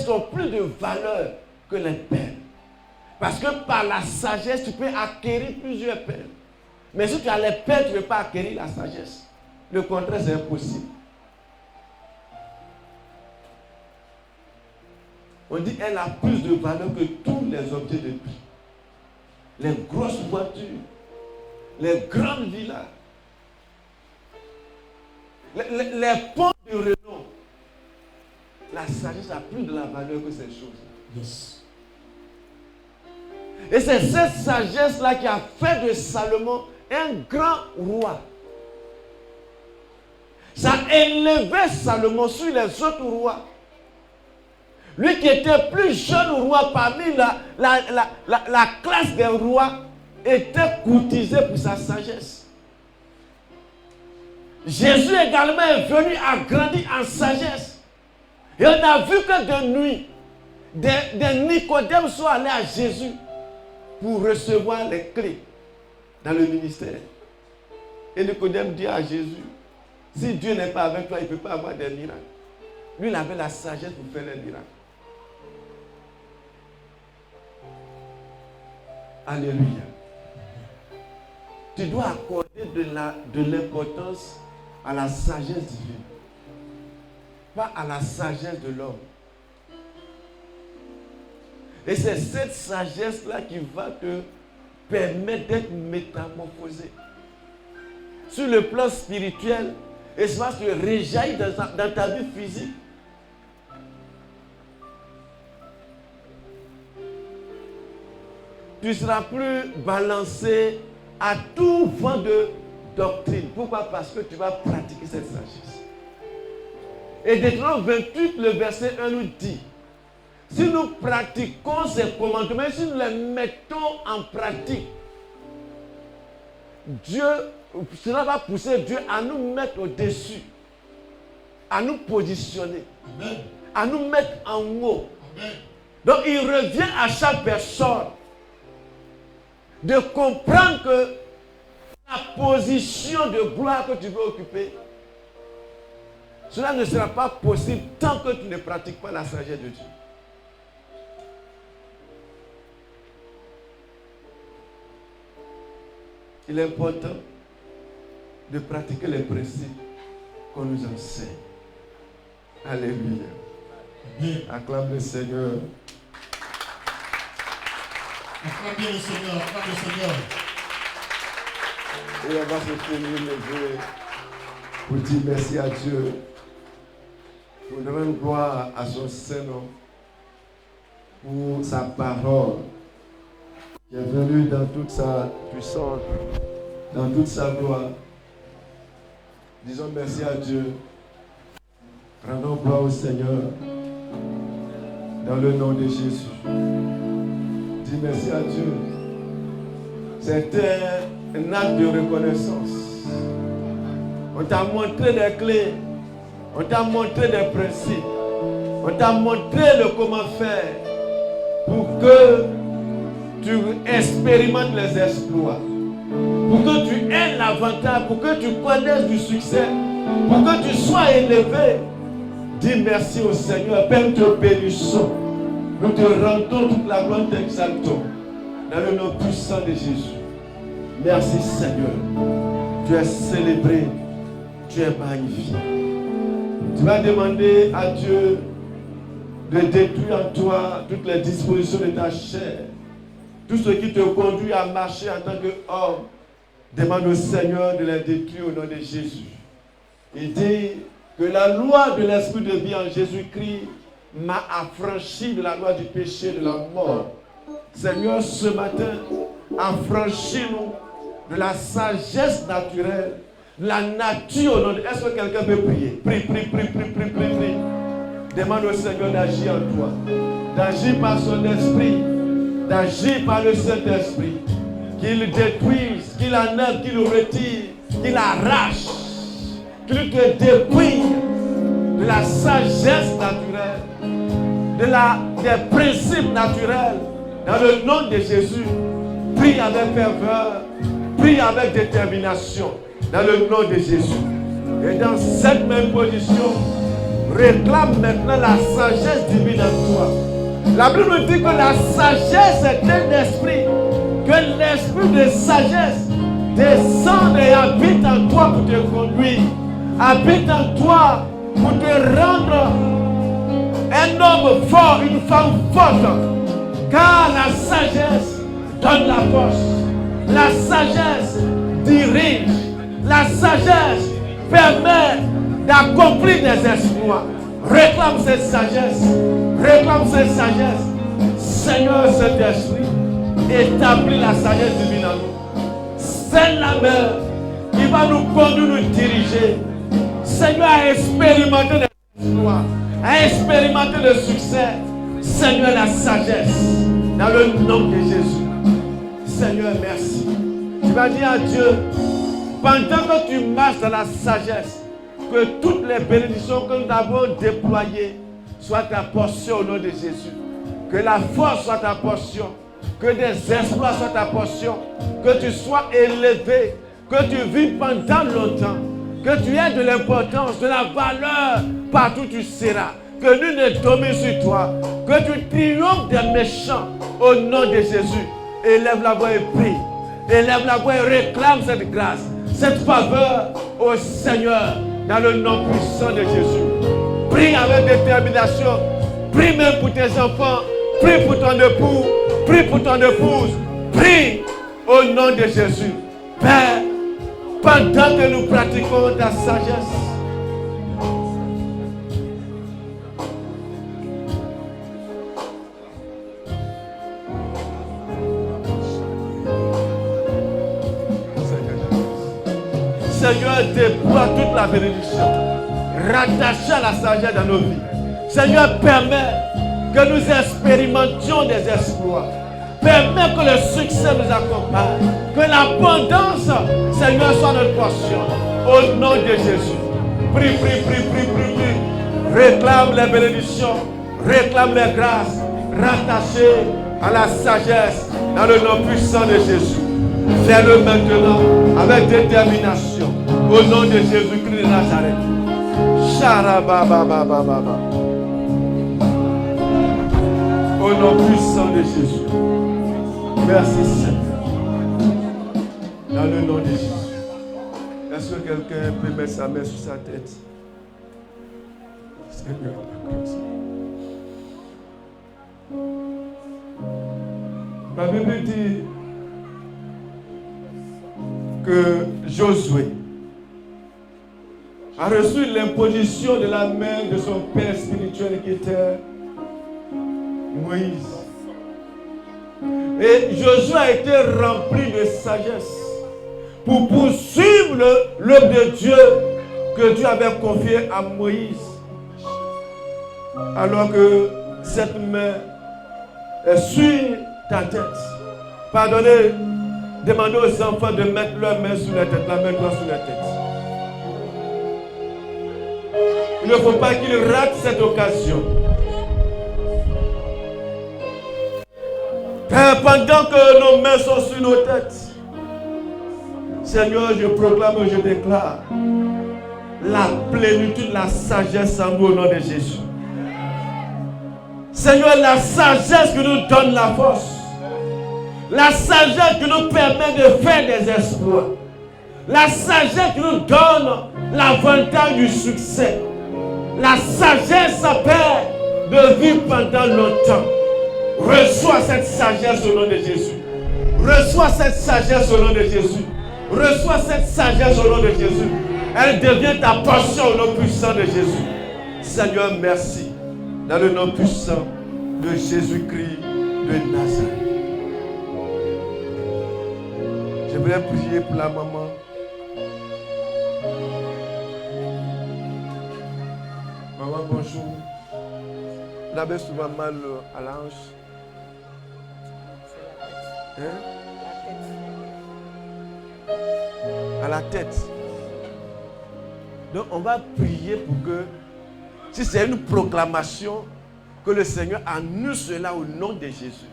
ont plus de valeur que les perles. Parce que par la sagesse, tu peux acquérir plusieurs perles. Mais si tu as les perles, tu ne peux pas acquérir la sagesse. Le contraire, c'est impossible. On dit qu'elle a plus de valeur que tous les objets de prix. Les grosses voitures, les grandes villas, les ponts de renom. La sagesse a plus de la valeur que ces choses. Yes. Et c'est cette sagesse-là qui a fait de Salomon un grand roi. Ça a élevé Salomon sur les autres rois. Lui qui était plus jeune roi parmi la classe des rois, était courtisé pour sa sagesse. Jésus également est venu agrandir en sagesse. Et on a vu que de nuit, des Nicodèmes sont allés à Jésus pour recevoir les clés dans le ministère. Et Nicodème dit à Jésus, si Dieu n'est pas avec toi, il ne peut pas avoir des miracles. Lui, il avait la sagesse pour faire les miracles. Alléluia. Tu dois accorder de l'importance à la sagesse divine, pas à la sagesse de l'homme. Et c'est cette sagesse-là qui va te permettre d'être métamorphosé. Sur le plan spirituel, et ça va se réjaillir dans ta vie physique. Tu ne seras plus balancé à tout vent de doctrine. Pourquoi? Parce que tu vas pratiquer cette sagesse. Et Deutéronome 28, le verset 1 nous dit, si nous pratiquons ces commandements, si nous les mettons en pratique, cela va pousser Dieu à nous mettre au-dessus, à nous positionner, Amen, à nous mettre en haut. Amen. Donc il revient à chaque personne de comprendre que la position de gloire que tu veux occuper, cela ne sera pas possible tant que tu ne pratiques pas la sagesse de Dieu. Il est important de pratiquer les principes qu'on nous enseigne. Alléluia. Acclame le Seigneur. Acclame bien le Seigneur, acclame le Seigneur. Et on va se tenir lever pour dire merci à Dieu, pour rendre gloire à son Saint-Nom, pour sa parole qui est venue dans toute sa puissance, dans toute sa gloire. Disons merci à Dieu. Rendons gloire au Seigneur dans le nom de Jésus. Dis merci à Dieu. C'était un acte de reconnaissance. On t'a montré des clés. On t'a montré des principes. On t'a montré le comment faire pour que tu expérimentes les exploits. Pour que tu aies l'avantage, pour que tu connaisses du succès, pour que tu sois élevé. Dis merci au Seigneur. Père, nous te bénissons. Nous te rendons toute la gloire, t'exaltons. Dans le nom puissant de Jésus. Merci Seigneur. Tu es célébré. Tu es magnifié. Tu vas demander à Dieu de détruire en toi toutes les dispositions de ta chair. Tout ce qui te conduit à marcher en tant qu'homme. Demande au Seigneur de les détruire au nom de Jésus. Il dit que la loi de l'esprit de vie en Jésus-Christ m'a affranchi de la loi du péché et de la mort. Seigneur, ce matin, affranchis-nous de la sagesse naturelle, de la nature au nom de... Est-ce que quelqu'un peut prier? Prie. Demande au Seigneur d'agir en toi, d'agir par son esprit, d'agir par le Saint-Esprit, qu'il détruise, qu'il enlève, qu'il retire, qu'il arrache, qu'il te dépouille de la sagesse naturelle, des principes naturels. Dans le nom de Jésus, prie avec ferveur, prie avec détermination, dans le nom de Jésus. Et dans cette même position, réclame maintenant la sagesse divine en toi. La Bible nous dit que la sagesse est un esprit, que l'esprit de sagesse descend et habite en toi pour te conduire, habite en toi pour te rendre un homme fort, une femme forte. Car la sagesse donne la force, la sagesse dirige, la sagesse permet d'accomplir des exploits. Réclame cette sagesse, Seigneur Saint-Esprit, établis la sagesse divine en nous. C'est la main qui va nous conduire, nous diriger. Seigneur, à expérimenter des exploits, à expérimenter le succès. Seigneur, la sagesse, dans le nom de Jésus. Seigneur, merci. Tu vas dire à Dieu, pendant que tu marches dans la sagesse, que toutes les bénédictions que nous avons déployées soient ta portion au nom de Jésus. Que la force soit ta portion, que des exploits soient ta portion, que tu sois élevé, que tu vives pendant longtemps, que tu aies de l'importance, de la valeur partout où tu seras. Que nul ne domine sur toi. Que tu triomphes des méchants au nom de Jésus. Élève la voix et prie. Élève la voix et réclame cette grâce, cette faveur au Seigneur dans le nom puissant de Jésus. Prie avec détermination. Prie même pour tes enfants. Prie pour ton époux. Prie pour ton épouse. Prie au nom de Jésus. Père, pendant que nous pratiquons ta sagesse, Seigneur, déploie toute la bénédiction, rattachée à la sagesse dans nos vies. Seigneur, permet que nous expérimentions des exploits. Permet que le succès nous accompagne. Que l'abondance, Seigneur, soit notre portion. Au nom de Jésus. Prie. Réclame les bénédictions. Réclame les grâces. Rattachées à la sagesse dans le nom puissant de Jésus. Fais-le maintenant avec détermination. Au nom de Jésus-Christ de Nazareth. Charabababababa. Au nom puissant de Jésus. Merci Seigneur. Dans le nom de Jésus. Est-ce que quelqu'un peut mettre sa main sur sa tête? Seigneur, la Bible dit que Josué a reçu l'imposition de la main de son père spirituel qui était Moïse. Et Josué a été rempli de sagesse pour poursuivre l'œuvre de Dieu que Dieu avait confiée à Moïse. Alors que cette main est sur ta tête. Pardonnez, demandez aux enfants de mettre leur main sur la tête, la main droite sur la tête. Il ne faut pas qu'ils ratent cette occasion. Père, pendant que nos mains sont sur nos têtes, Seigneur, je proclame et je déclare la plénitude, la sagesse en nous au nom de Jésus. Seigneur, la sagesse qui nous donne la force, la sagesse qui nous permet de faire des exploits, la sagesse qui nous donne l'avantage du succès, la sagesse, Père, de vivre pendant longtemps. Reçois cette sagesse au nom de Jésus. Reçois cette sagesse au nom de Jésus. Reçois cette sagesse au nom de Jésus. Elle devient ta portion au nom puissant de Jésus. Seigneur, merci. Dans le nom puissant de Jésus-Christ de Nazareth. J'aimerais prier pour la maman. Maman, bonjour. Vous avez souvent mal à la hanche. Hein? À la tête. Donc on va prier pour que, si c'est une proclamation, que le Seigneur annule cela au nom de Jésus.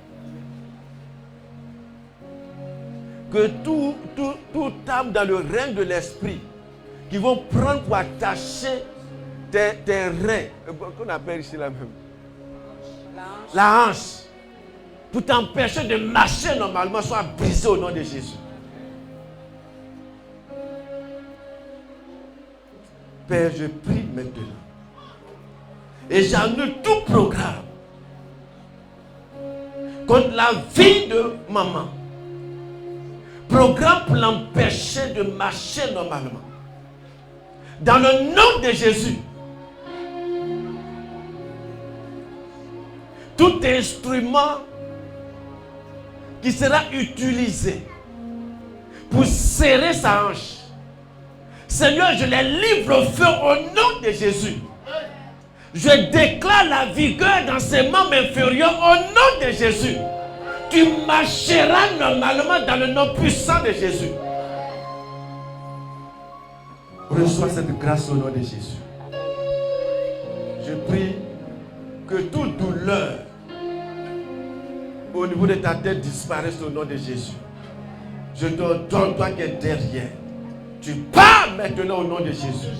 Que tout âme dans le règne de l'esprit qui vont prendre pour attacher tes reins, qu'on appelle ici la même, la hanche, pour t'empêcher de marcher normalement, soit brisé au nom de Jésus. Père, je prie maintenant. Et j'annule tout programme contre la vie de maman. Programme pour l'empêcher de marcher normalement. Dans le nom de Jésus. Tout instrument qui sera utilisé pour serrer sa hanche, Seigneur, je les livre au feu au nom de Jésus. Je déclare la vigueur dans ses membres inférieurs au nom de Jésus. Tu marcheras normalement dans le nom puissant de Jésus. Reçois cette grâce au nom de Jésus. Je prie que toute douleur au niveau de ta tête disparaisse au nom de Jésus. Je te donne toi qui es derrière. Tu pars maintenant au nom de Jésus.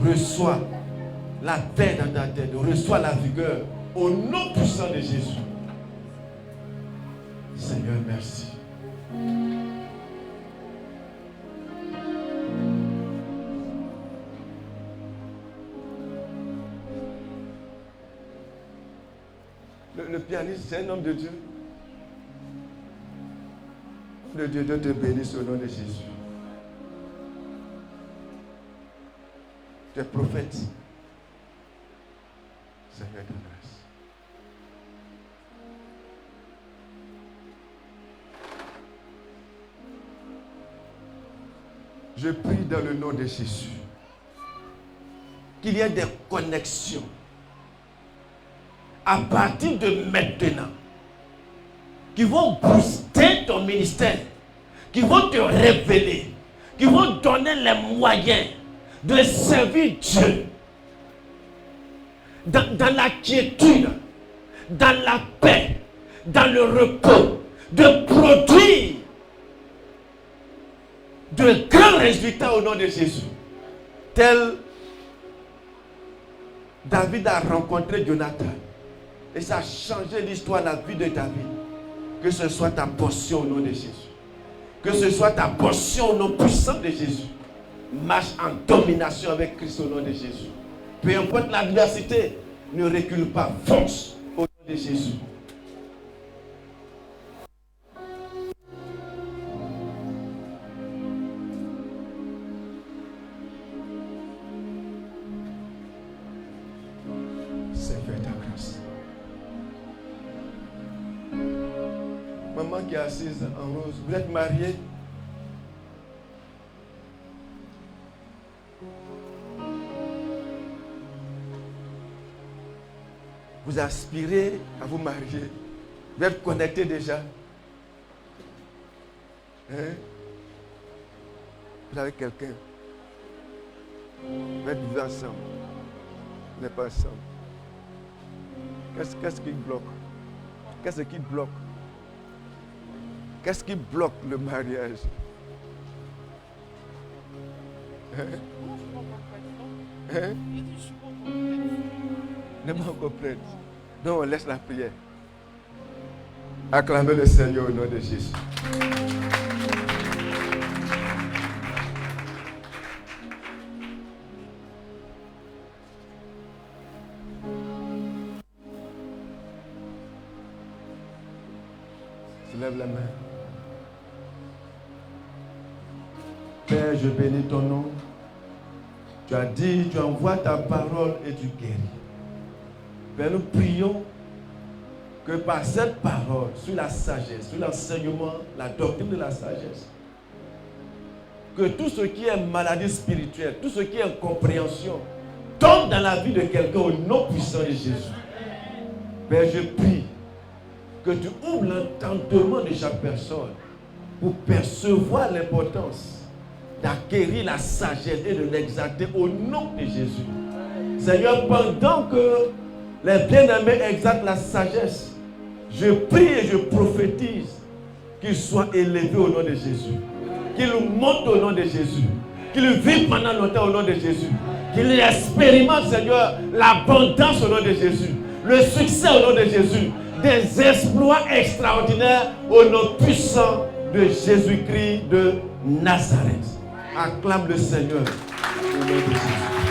Reçois la paix dans ta tête. Reçois la vigueur au nom puissant de Jésus. Seigneur, merci. Le pianiste, c'est un homme de Dieu. Le Dieu te bénisse au nom de Jésus. Tu es prophète. Seigneur de grâce. Je prie dans le nom de Jésus qu'il y ait des connexions à partir de maintenant qui vont booster ton ministère, qui vont te révéler, qui vont donner les moyens de servir Dieu dans la quiétude, dans la paix, dans le repos, de produire de grands résultats au nom de Jésus. Tel David a rencontré Jonathan et ça a changé l'histoire, la vie de David. Que ce soit ta portion au nom de Jésus. Que ce soit ta portion au nom puissant de Jésus. Marche en domination avec Christ au nom de Jésus. Peu importe l'adversité, ne recule pas, fonce au nom de Jésus. Seigneur, ta grâce. Maman qui est assise en rose, vous êtes mariée? Vous aspirez à vous marier. Vous êtes connectés déjà. Hein? Vous avez quelqu'un. Vous êtes vivre ensemble. Vous n'êtes pas ensemble. Qu'est-ce qui bloque? Qu'est-ce qui bloque? Qu'est-ce qui bloque le mariage? Hein? Hein? Ne m'en comprenne. Donc on laisse la prière. Acclamez le Seigneur au nom de Jésus. Lève la main. Père, je bénis ton nom. Tu as dit, tu envoies ta parole et tu guéris. Père, nous prions que par cette parole, sur la sagesse, sur l'enseignement, la doctrine de la sagesse, que tout ce qui est maladie spirituelle, tout ce qui est incompréhension, tombe dans la vie de quelqu'un au nom puissant de Jésus. Père, je prie que tu ouvres l'entendement de chaque personne pour percevoir l'importance d'acquérir la sagesse et de l'exalter au nom de Jésus. Seigneur, pendant que les bien-aimés exaltent la sagesse, je prie et je prophétise qu'ils soient élevés au nom de Jésus, qu'ils montent au nom de Jésus, qu'ils vivent pendant longtemps au nom de Jésus, qu'ils expérimentent, Seigneur, l'abondance au nom de Jésus, le succès au nom de Jésus, des exploits extraordinaires au nom puissant de Jésus-Christ de Nazareth. Acclame le Seigneur au nom de Jésus.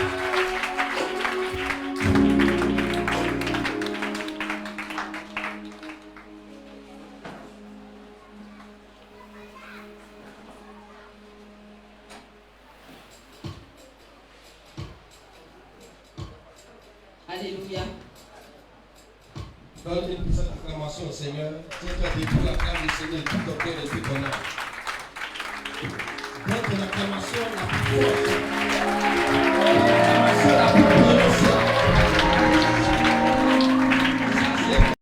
Alléluia. Donne une puissante acclamation au Seigneur. Tiens-toi debout, acclame le Seigneur, tout ton cœur et tout ton âme. Donne ton acclamation la plus forte. L'acclamation la plus